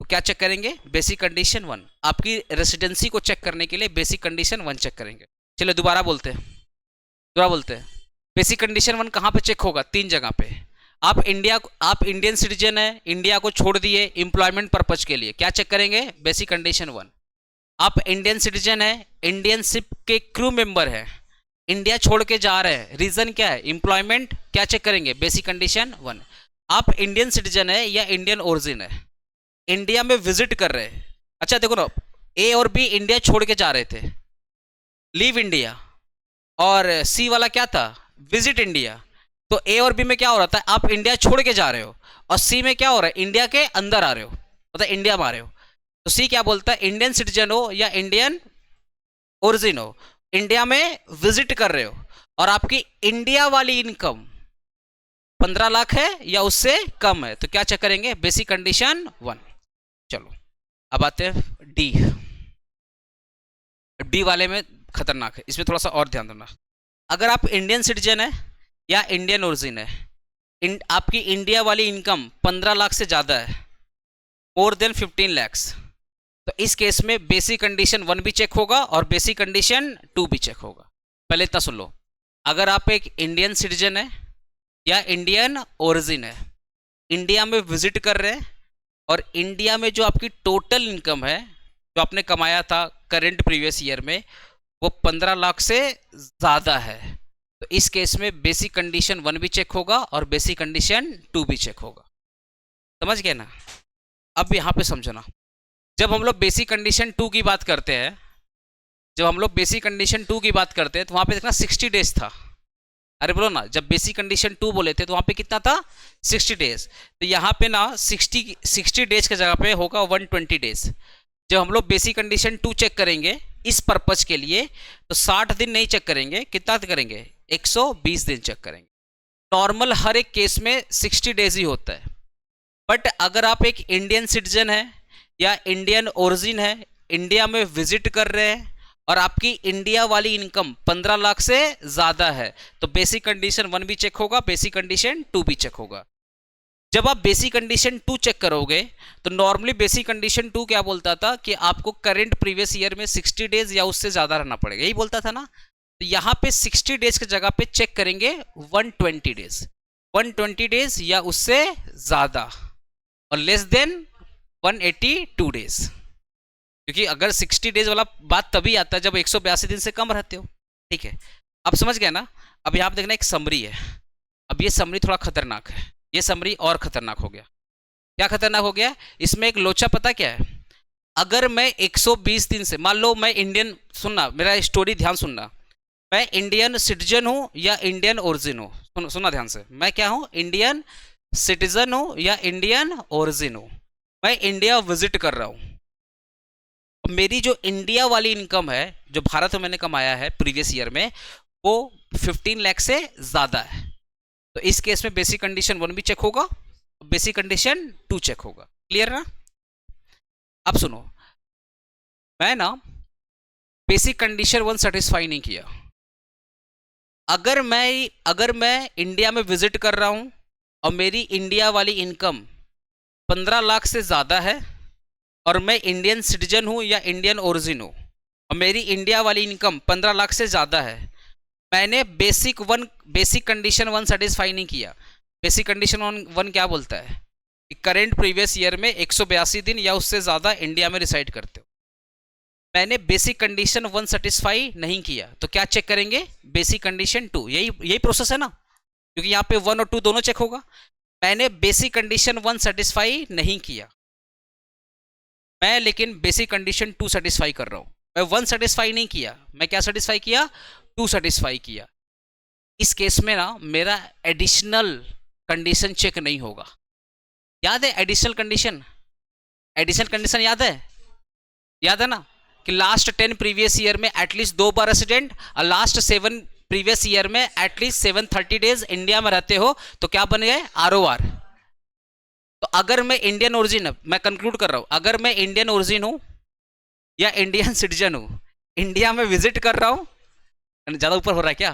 तो क्या चेक करेंगे? Basic condition 1। आपकी रेसिडेंसी को चेक करने के लिए बेसिक कंडीशन 1 चेक करेंगे। चलो दोबारा बोलते हैं, बेसिक कंडीशन 1 कहाँ पे चेक होगा? 3 जगह पे। आप इंडियन सिटीजन है, इंडिया को छोड़ दिए एम्प्लॉयमेंट पर्पज के लिए, क्या चेक करेंगे? Basic condition 1। आप इंडियन सिटीजन है, इंडियन शिप के क्रू मेंबर है, इंडिया छोड़ के जा रहे हैं, रीजन क्या है? एम्प्लॉयमेंट, क्या चेक करेंगे? Basic condition 1। आप इंडियन सिटीजन है या इंडियन ओरिजिन है, इंडिया में विजिट कर रहे हैं। अच्छा देखो ना, ए और बी इंडिया छोड़ के जा रहे थे, लीव इंडिया, और सी वाला क्या था? Visit India. तो ए और बी में क्या हो रहा था? आप इंडिया छोड़ के जा रहे हो, और सी में क्या हो रहा है? इंडिया के अंदर आ रहे हो, मतलब इंडिया में आ रहे हो। तो सी क्या बोलता है? इंडियन सिटीजन हो या इंडियन ओरिजिन हो, इंडिया में विजिट कर रहे हो, और आपकी इंडिया वाली इनकम 15 लाख है या उससे कम है, तो क्या चेक करेंगे? Basic condition 1। चलो अब आते हैं डी। डी वाले में खतरनाक है, इसमें थोड़ा सा और ध्यान देना। अगर आप इंडियन सिटीजन है या इंडियन ओरिजिन है, आपकी इंडिया वाली इनकम 15 लाख से ज़्यादा है, मोर देन 15 लैक्स, तो इस केस में बेसिक कंडीशन 1 भी चेक होगा और बेसिक कंडीशन 2 भी चेक होगा। पहले इतना सुन लो, अगर आप एक इंडियन सिटीजन है या इंडियन ओरिजिन है, इंडिया में विजिट कर रहे हैं, और इंडिया में जो आपकी टोटल इनकम है जो आपने कमाया था करंट प्रीवियस ईयर में, वो 15 लाख से ज़्यादा है, तो इस केस में बेसिक कंडीशन 1 भी चेक होगा और बेसिक कंडीशन 2 भी चेक होगा। समझ गए ना? अब यहाँ पे समझना, जब हम लोग बेसिक कंडीशन 2 की बात करते हैं, तो वहाँ पे देखना 60 डेज था। अरे बोलो ना, जब बेसिक कंडीशन 2 बोले थे तो वहाँ पे कितना था? 60 डेज। तो यहाँ पे ना 60 डेज की जगह पे होगा 120 डेज। जब हम लोग बेसिक कंडीशन 2 चेक करेंगे इस पर्पज के लिए, तो 60 दिन नहीं चेक करेंगे, कितना करेंगे? 120 दिन चेक करेंगे। नॉर्मल हर एक केस में 60 डेज ही होता है, बट अगर आप एक इंडियन सिटीजन है या इंडियन ओरिजिन है, इंडिया में विजिट कर रहे हैं, और आपकी इंडिया वाली इनकम 15 लाख से ज़्यादा है, तो बेसिक कंडीशन 1 भी चेक होगा, बेसिक कंडीशन 2 भी चेक होगा। जब आप बेसिक कंडीशन 2 चेक करोगे, तो नॉर्मली बेसिक कंडीशन 2 क्या बोलता था कि आपको करंट प्रीवियस ईयर में 60 डेज या उससे ज़्यादा रहना पड़ेगा, यही बोलता था ना। तो यहाँ पे 60 डेज की जगह पे चेक करेंगे 120 डेज, 120 डेज या उससे ज़्यादा, और लेस देन 182 डेज। क्योंकि अगर 60 डेज वाला बात तभी आता है जब 182 दिन से कम रहते हो। ठीक है, अब समझ गया ना? अब यहाँ पे देखना एक समरी है। अब ये समरी थोड़ा खतरनाक है, ये समरी और खतरनाक हो गया। क्या खतरनाक हो गया? इसमें एक लोचा पता क्या है? अगर मैं 120 दिन से, मान लो मैं इंडियन, सुनना मेरा स्टोरी ध्यान सुनना, मैं इंडियन सिटीजन हूँ या इंडियन ओरिजिन हूँ, सुनना ध्यान से, मैं क्या हूँ? इंडियन सिटीजन हूँ या इंडियन ओरिजिन हूँ, मैं इंडिया विजिट कर रहा हूँ। मेरी जो इंडिया वाली इनकम है जो भारत में मैंने कमाया है प्रीवियस ईयर में, वो 15 लाख से ज़्यादा है, तो इस केस में बेसिक कंडीशन 1 भी चेक होगा, बेसिक कंडीशन 2 चेक होगा। क्लियर ना? अब सुनो, मैं ना बेसिक कंडीशन 1 सेटिस्फाई नहीं किया। अगर मैं इंडिया में विजिट कर रहा हूं और मेरी इंडिया वाली इनकम 15 लाख से ज़्यादा है, और मैं इंडियन सिटीजन हूं या इंडियन ओरिजिन हूं, और मेरी इंडिया वाली इनकम 15 लाख से ज़्यादा है, मैंने बेसिक कंडीशन 1 सेटिस्फाई नहीं किया। बेसिक कंडीशन 1 क्या बोलता है कि करेंट प्रीवियस ईयर में 182 दिन या उससे ज़्यादा इंडिया में रिसाइड करते हो। मैंने बेसिक कंडीशन 1 सेटिस्फाई नहीं किया, तो क्या चेक करेंगे? Basic condition 2। यही प्रोसेस है ना, क्योंकि यहाँ पे 1 और 2 दोनों चेक होगा। मैंने बेसिक कंडीशन 1 सेटिस्फाई नहीं किया, मैं लेकिन बेसिक कंडीशन 2 सेटिस्फाई कर रहा हूँ। मैं 1 सेटिस्फाई नहीं किया, मैं क्या सेटिस्फाई किया? 2 सेटिस्फाई किया। इस केस में ना मेरा एडिशनल कंडीशन चेक नहीं होगा। याद है एडिशनल कंडीशन? एडिशनल कंडीशन याद है ना, कि लास्ट 10 प्रीवियस ईयर में एटलीस्ट 2 बार रेसिडेंट, और लास्ट 7 प्रीवियस ईयर में एटलीस्ट 730 डेज इंडिया में रहते हो, तो क्या बन गए? ROR। तो अगर मैं इंडियन ओरिजिन, मैं कंक्लूड कर रहा हूं, अगर मैं इंडियन ओरिजिन हूं या इंडियन सिटीजन हूं, इंडिया में विजिट कर रहा हूं, ज्यादा ऊपर हो रहा है क्या?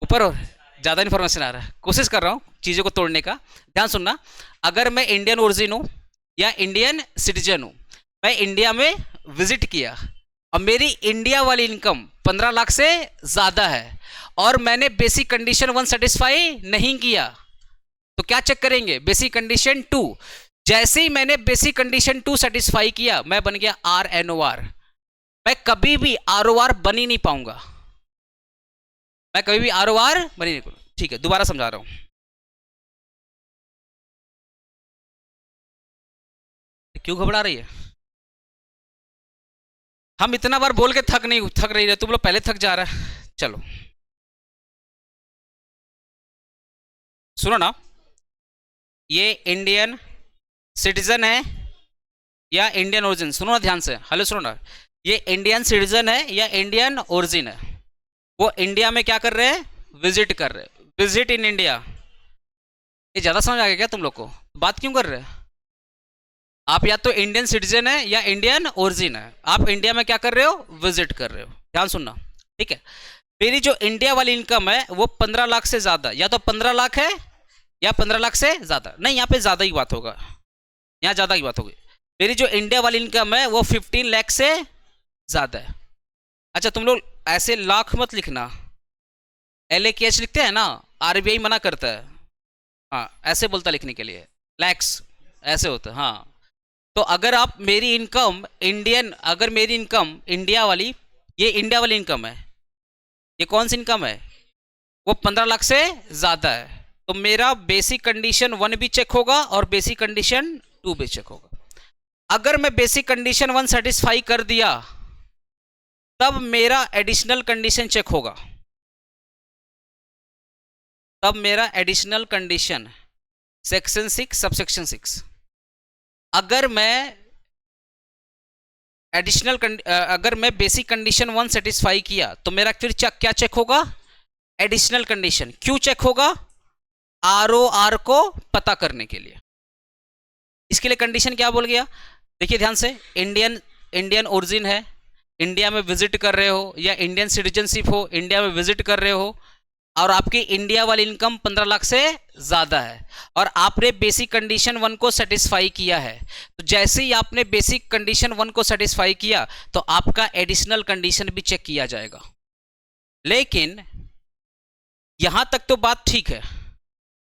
ऊपर हो, ज़्यादा इन्फॉर्मेशन आ रहा है, कोशिश कर रहा हूँ चीज़ों को तोड़ने का। ध्यान सुनना, अगर मैं इंडियन ओरिजिन हूँ या इंडियन सिटीजन हूँ, मैं इंडिया में विजिट किया और मेरी इंडिया वाली इनकम 15 लाख से ज़्यादा है और मैंने बेसिक कंडीशन 1 सेटिस्फाई नहीं किया, तो क्या चेक करेंगे? Basic condition 2। जैसे ही मैंने बेसिक कंडीशन 2 सेटिस्फाई किया, मैं बन गया RNOR। मैं कभी भी ROR बन ही नहीं पाऊंगा, मैं कभी भी ROR बन ही नहीं पाऊंगा। ठीक है, दोबारा समझा रहा हूं, क्यों घबरा रही है? हम इतना बार बोल के थक रही है, तुम लोग पहले थक जा रहा है। चलो सुनो ना, ये इंडियन सिटीजन है या इंडियन ओरिजिन? सुनो ना ध्यान से, हेलो सुनो ना, ये इंडियन सिटीजन है या इंडियन ओरिजिन है? वो इंडिया में क्या कर रहे हैं? विजिट कर रहे हैं, विजिट इन इंडिया। ये ज्यादा समझ आ गया क्या तुम लोग को? बात क्यों कर रहे हैं? आप या तो इंडियन सिटीजन है या इंडियन ओरिजिन है, आप इंडिया में क्या कर रहे हो? विजिट कर रहे हो। ध्यान सुनना, ठीक है? मेरी जो इंडिया वाली इनकम है वो 15 लाख से ज्यादा, या तो 15 लाख है या 15 लाख से ज्यादा। नहीं, यहाँ पे ज्यादा ही बात होगा, यहाँ ज्यादा की बात होगी। मेरी जो इंडिया वाली इनकम है वो 15 लाख से ज्यादा है। अच्छा, तुम लोग ऐसे लाख मत लिखना, LAKH लिखते हैं ना, RBI मना करता है। हाँ, ऐसे बोलता लिखने के लिए, लैक्स ऐसे होता है। हाँ, तो अगर आप मेरी इनकम इंडियन, अगर मेरी इनकम इंडिया वाली, ये इंडिया वाली इनकम है, ये कौन सी इनकम है? वो 15 लाख से ज्यादा है, तो मेरा बेसिक कंडीशन 1 भी चेक होगा और बेसिक कंडीशन 2 भी चेक होगा। अगर मैं बेसिक कंडीशन 1 सेटिस्फाई कर दिया, तब मेरा एडिशनल कंडीशन चेक होगा, तब मेरा एडिशनल कंडीशन सेक्शन 6 सबसेक्शन 6। अगर मैं अगर मैं बेसिक कंडीशन 1 सेटिस्फाई किया, तो मेरा फिर क्या चेक होगा? Additional condition. क्यों चेक होगा? ROR को पता करने के लिए। इसके लिए कंडीशन क्या बोल गया? देखिए ध्यान से, इंडियन ओरिजिन है, इंडिया में विजिट कर रहे हो, या इंडियन सिटीजनशिप हो, इंडिया में विजिट कर रहे हो, और आपकी इंडिया वाली इनकम 15 लाख से ज्यादा है और आपने बेसिक कंडीशन 1 को सेटिस्फाई किया है। तो जैसे ही आपने बेसिक कंडीशन 1 को सेटिस्फाई किया, तो आपका एडिशनल कंडीशन भी चेक किया जाएगा। लेकिन यहां तक तो बात ठीक है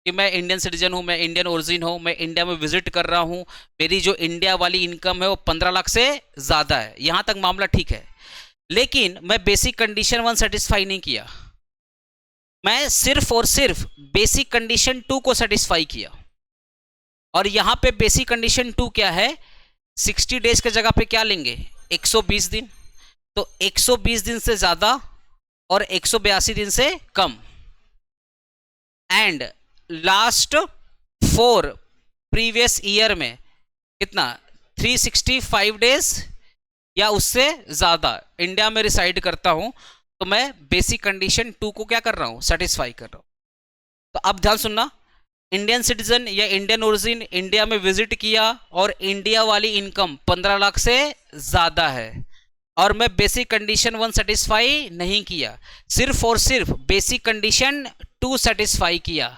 कि मैं इंडियन सिटीजन हूं, मैं इंडियन ओरिजिन हूं, मैं इंडिया में विजिट कर रहा हूं, मेरी जो इंडिया वाली इनकम है वो 15 लाख से ज्यादा है, यहां तक मामला ठीक है। लेकिन मैं बेसिक कंडीशन 1 सेटिस्फाई नहीं किया, मैं सिर्फ और सिर्फ बेसिक कंडीशन 2 को सेटिस्फाई किया। और यहां पे बेसिक कंडीशन 2 क्या है? 60 डेज के जगह पे क्या लेंगे? 120 दिन। तो 120 दिन से ज्यादा और 182 दिन से कम, एंड लास्ट 4 प्रीवियस ईयर में कितना? 365 डेज या उससे ज्यादा इंडिया में रिसाइड करता हूं, तो मैं बेसिक कंडीशन 2 को क्या कर रहा हूं? सेटिस्फाई कर रहा हूं। तो अब ध्यान सुनना, इंडियन सिटीजन या इंडियन ओरिजिन, इंडिया में विजिट किया और इंडिया वाली इनकम 15 लाख से ज्यादा है और मैं बेसिक कंडीशन 1 सेटिस्फाई नहीं किया, सिर्फ और सिर्फ बेसिक कंडीशन 2 सेटिस्फाई किया,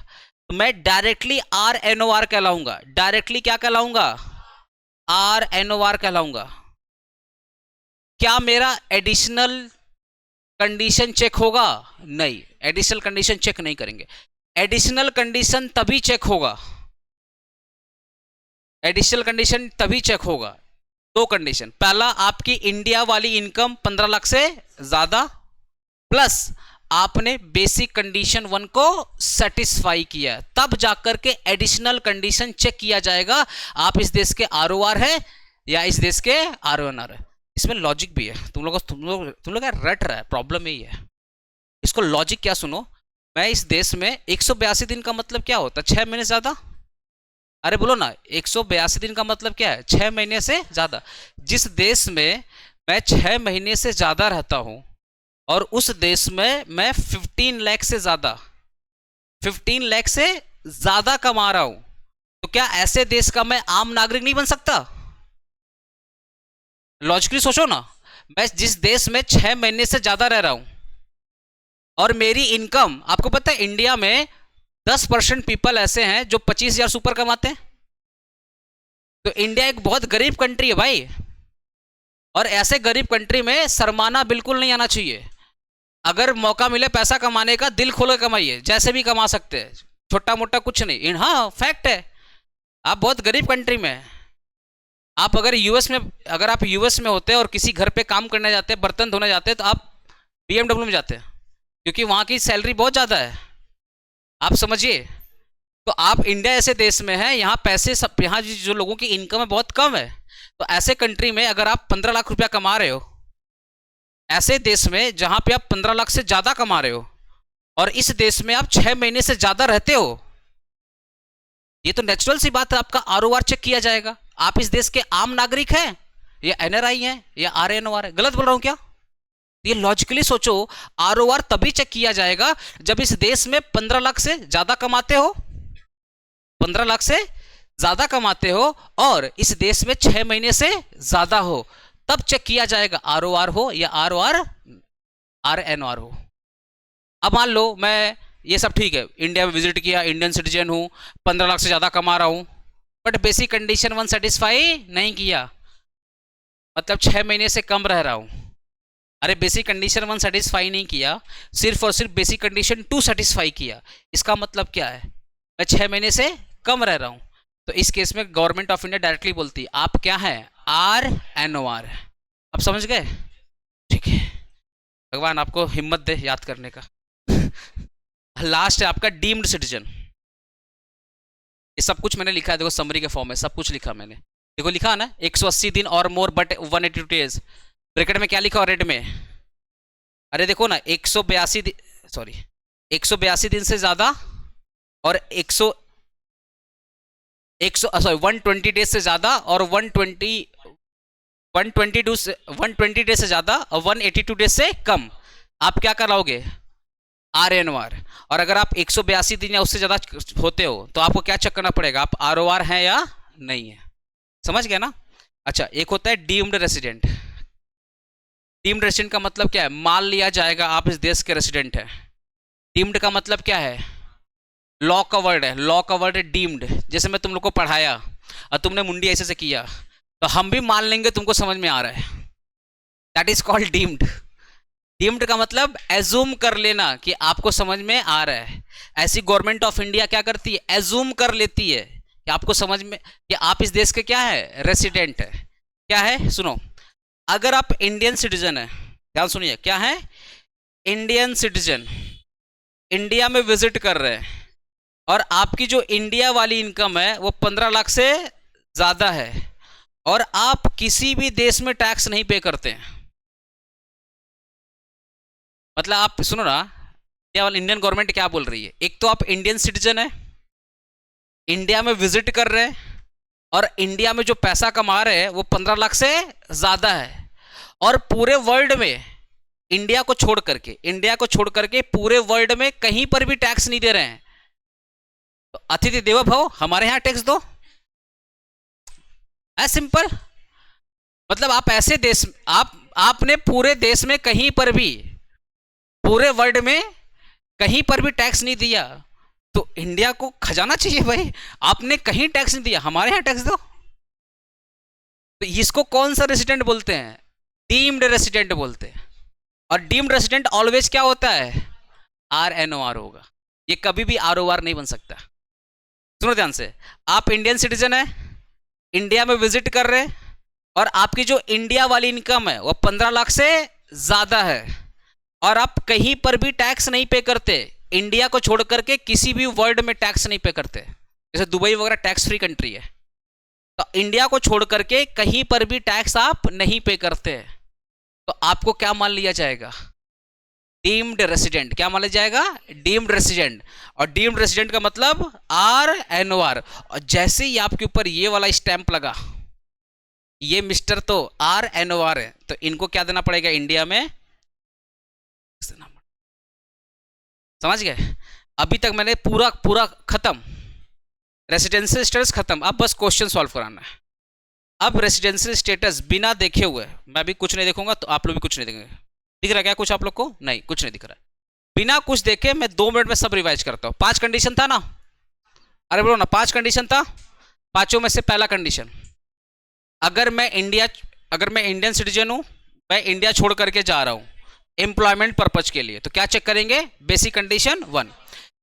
तो मैं डायरेक्टली RNOR कहलाऊंगा। डायरेक्टली क्या कहलाऊंगा? RNOR कहलाऊंगा। क्या मेरा एडिशनल कंडीशन चेक होगा? नहीं, एडिशनल कंडीशन चेक नहीं करेंगे। एडिशनल कंडीशन तभी चेक होगा, एडिशनल कंडीशन तभी चेक होगा, 2 कंडीशन। पहला, आपकी इंडिया वाली इनकम 15 लाख से ज्यादा, प्लस आपने बेसिक कंडीशन 1 को सेटिस्फाई किया, तब जाकर के एडिशनल कंडीशन चेक किया जाएगा आप इस देश के ROR है या इस देश के RONR है। इसमें लॉजिक भी है, तुम लोग रट रहा है, प्रॉब्लम यही है। इसको लॉजिक क्या सुनो, मैं इस देश में 182 दिन का मतलब क्या होता है? 6 महीने से ज्यादा। अरे बोलो ना, 182 दिन का मतलब क्या है? 6 महीने से ज्यादा। जिस देश में मैं 6 महीने से ज्यादा रहता हूं और उस देश में मैं 15 लाख से ज्यादा, 15 लाख से ज्यादा कमा रहा हूं, तो क्या ऐसे देश का मैं आम नागरिक नहीं बन सकता? लॉजिकली सोचो ना, मैं जिस देश में 6 महीने से ज्यादा रह रहा हूं और मेरी इनकम, आपको पता है इंडिया में 10% पीपल ऐसे हैं जो 25,000 सुपर कमाते हैं। तो इंडिया एक बहुत गरीब कंट्री है भाई, और ऐसे गरीब कंट्री में शर्माना बिल्कुल नहीं आना चाहिए। अगर मौका मिले पैसा कमाने का, दिल खोल के कमाइए, जैसे भी कमा सकते हैं, छोटा मोटा कुछ नहीं। हाँ फैक्ट है, आप बहुत गरीब कंट्री में हैं। आप अगर आप यूएस में होते और किसी घर पे काम करने जाते, बर्तन धोने जाते, तो आप BMW में जाते, क्योंकि वहाँ की सैलरी बहुत ज़्यादा है। आप समझिए, तो आप इंडिया ऐसे देश में हैं, यहाँ पैसे सब, यहाँ जो लोगों की इनकम है बहुत कम है। तो ऐसे कंट्री में अगर आप 15 लाख रुपया कमा रहे हो, ऐसे देश में जहाँ पे आप 15 लाख से ज़्यादा कमा रहे हो, और इस देश में आप 6 महीने से ज़्यादा रहते हो, ये तो नेचुरल सी बात है, आपका ROR चेक किया जाएगा। आप इस देश के आम नागरिक हैं, या NRI हैं, या RNOR है? गलत बोल रहा हूँ क्या? ये लॉजिकली सोचो, ROR तभी चेक किया जाएगा जब इस देश में 15 लाख से ज्यादा कमाते हो, 15 लाख से ज्यादा कमाते हो, और इस देश में 6 महीने से ज्यादा हो, तब चेक किया जाएगा ROR हो या RNOR हो। अब मान लो मैं, ये सब ठीक है, इंडिया में विजिट किया, इंडियन सिटीजन हूं, 15 लाख से ज्यादा कमा रहा हूं, बट बेसिक कंडीशन 1 सेटिस्फाई नहीं किया, मतलब 6 महीने से कम रह रहा हूं। अरे बेसिक कंडीशन 1 सेटिस्फाई नहीं किया, सिर्फ और सिर्फ बेसिक कंडीशन 2 सेटिस्फाई किया, इसका मतलब क्या है? मैं 6 महीने से कम रह रहा हूं। तो इस केस में गवर्नमेंट ऑफ इंडिया डायरेक्टली बोलती है आप क्या है, RNOR। आप समझ गए? ठीक है, भगवान आपको हिम्मत दे याद करने का। लास्ट है आपका डीम्ड सिटीजन। ये सब कुछ मैंने लिखा है, देखो समरी के फॉर्म में सब कुछ लिखा मैंने, देखो लिखा ना 180 दिन और मोर बट 182 डेज। ब्रैकेट में क्या लिखा रेड में? अरे देखो ना 182 दिन से ज्यादा, और 120 डेज से ज्यादा, और 120 डेज से ज्यादा, और 182 डेज से कम। आप क्या कराओगे? RNOR। और अगर आप 182 दिन या उससे ज्यादा होते हो तो आपको क्या चेक करना पड़ेगा, आप ROR हैं या नहीं है। समझ गया ना? अच्छा, एक होता है डीम्ड रेसिडेंट। डीम्ड रेसिडेंट का मतलब क्या है? मान लिया जाएगा आप इस देश के रेसिडेंट हैं। डीम्ड का मतलब क्या है? लॉ का वर्ड है, लॉ का वर्ड है डीम्ड। जैसे मैं तुम लोग को पढ़ाया और तुमने मुंडी ऐसे से किया, तो हम भी मान लेंगे तुमको समझ में आ रहा है, that is called deemed. Deemed का मतलब एज्यूम कर लेना कि आपको समझ में आ रहा है। ऐसी गवर्नमेंट ऑफ इंडिया क्या करती है? एज्यूम कर लेती है कि आपको समझ में, कि आप इस देश के क्या है, रेसिडेंट है। क्या है? सुनो, अगर आप इंडियन सिटीजन है, ध्यान सुनिए, क्या है? इंडियन सिटीजन, इंडिया में विजिट कर रहे हैं, और आपकी जो इंडिया वाली इनकम है वो 15 लाख से ज्यादा है, और आप किसी भी देश में टैक्स नहीं पे करते हैं। मतलब आप सुनो ना, इंडियन गवर्नमेंट क्या बोल रही है? एक तो आप इंडियन सिटीजन है, इंडिया में विजिट कर रहे हैं, और इंडिया में जो पैसा कमा रहे हैं वो 15 लाख से ज्यादा है, और पूरे वर्ल्ड में इंडिया को छोड़ करके पूरे वर्ल्ड में कहीं पर भी टैक्स नहीं दे रहे हैं। तो अतिथि देवो भव, हमारे यहां टैक्स दो, एज सिंपल। मतलब आप ऐसे देश, आपने पूरे देश में कहीं पर भी, पूरे वर्ल्ड में कहीं पर भी टैक्स नहीं दिया, तो इंडिया को खजाना चाहिए भाई, आपने कहीं टैक्स नहीं दिया, हमारे यहां टैक्स दो। तो इसको कौन सा रेसिडेंट बोलते हैं? डीम्ड रेसिडेंट बोलते हैं। और डीम्ड रेसिडेंट ऑलवेज क्या होता है? RNOR होगा, ये कभी भी ROR नहीं बन सकता। सुनो ध्यान से, आप इंडियन सिटीजन है, इंडिया में विजिट कर रहे हैं, और आपकी जो इंडिया वाली इनकम है वो 15 लाख से ज्यादा है, और आप कहीं पर भी टैक्स नहीं पे करते, इंडिया को छोड़ करके किसी भी वर्ल्ड में टैक्स नहीं पे करते। जैसे दुबई वगैरह टैक्स फ्री कंट्री है, तो इंडिया को छोड़ करके कहीं पर भी टैक्स आप नहीं पे करते, तो आपको क्या मान लिया जाएगा? Deemed resident. क्या मान लिया जाएगा? Deemed resident. और डीम्ड रेसिडेंट का मतलब RNOR। और जैसे ही आपके ऊपर ये वाला स्टैंप लगा, ये मिस्टर तो RNOR है, तो इनको क्या देना पड़ेगा इंडिया में? समझ गए? अभी तक मैंने पूरा खत्म, रेसिडेंशियल स्टेटस खत्म, अब बस क्वेश्चन सॉल्व कराना है। अब रेसिडेंशियल स्टेटस बिना देखे हुए, मैं भी कुछ नहीं देखूंगा तो आप लोग भी कुछ नहीं देखेंगे। दिख रहा है क्या कुछ आप लोग को? नहीं, कुछ नहीं दिख रहा है। बिना कुछ देखे मैं 2 मिनट में सब रिवाइज करता हूं। 5 कंडीशन था ना, अरे बोलो ना, 5 कंडीशन था। 5 में से पहला कंडीशन, अगर मैं इंडियन सिटीजन हूं, मैं इंडिया छोड़ करके जा रहा हूं एम्प्लॉयमेंट पर्पज के लिए, तो क्या चेक करेंगे? Basic condition 1।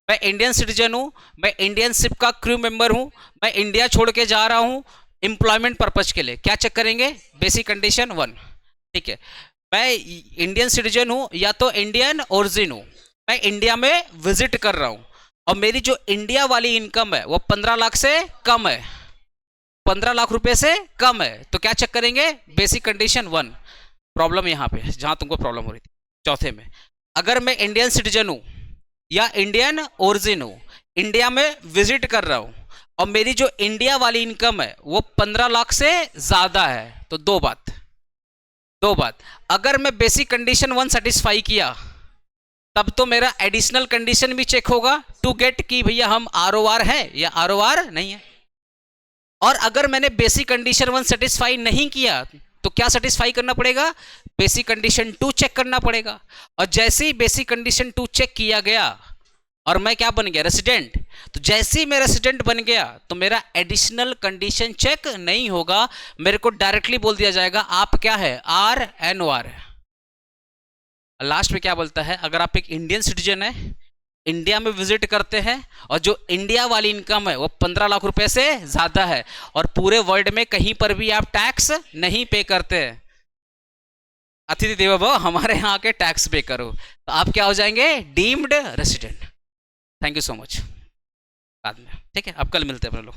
मैं इंडियन सिटीजन हूं, मैं इंडियन शिप का क्रू मेंबर हूं, मैं इंडिया छोड़ के जा रहा हूं एम्प्लॉयमेंट पर्पज के लिए, क्या चेक करेंगे? Basic condition 1। ठीक है, मैं इंडियन सिटीजन हूं या तो इंडियन ओरिजिन हूं, मैं इंडिया में विजिट कर रहा हूं और मेरी जो इंडिया वाली इनकम है वो 15 लाख से कम है, 15 लाख रुपए से कम है, तो क्या चेक करेंगे? Basic condition 1। प्रॉब्लम यहां पे जहां तुमको प्रॉब्लम हो रही थी चौथे में, अगर मैं इंडियन सिटीजन हूं या इंडियन ओरिजिन हूं, इंडिया में विजिट कर रहा हूं और मेरी जो इंडिया वाली इनकम है वो 15 लाख से ज्यादा है, तो दो बात, अगर मैं बेसिक कंडीशन 1 सेटिस्फाई किया तब तो मेरा एडिशनल कंडीशन भी चेक होगा टू गेट कि भैया हम ROR है या ROR नहीं है। और अगर मैंने बेसिक कंडीशन 1 सेटिस्फाई नहीं किया तो क्या सेटिस्फाई करना पड़ेगा? बेसिक कंडीशन 2 चेक करना पड़ेगा। और जैसे ही बेसिक कंडीशन 2 चेक किया गया और मैं क्या बन गया? रेसिडेंट, तो जैसे ही मैं रेसिडेंट बन गया तो मेरा एडिशनल कंडीशन चेक नहीं होगा, मेरे को डायरेक्टली बोल दिया जाएगा आप क्या है? RNOR है। लास्ट में क्या बोलता है? अगर आप एक इंडियन सिटीजन है, इंडिया में विजिट करते हैं और जो इंडिया वाली इनकम है वो 15 लाख रुपए से ज्यादा है और पूरे वर्ल्ड में कहीं पर भी आप टैक्स नहीं पे करते हैं, अतिथि देवो भव, हमारे यहाँ के टैक्स पे करो, तो आप क्या हो जाएंगे? Deemed resident. Thank you so much. बाद में ठीक है, अब कल मिलते हैं अपने लोग।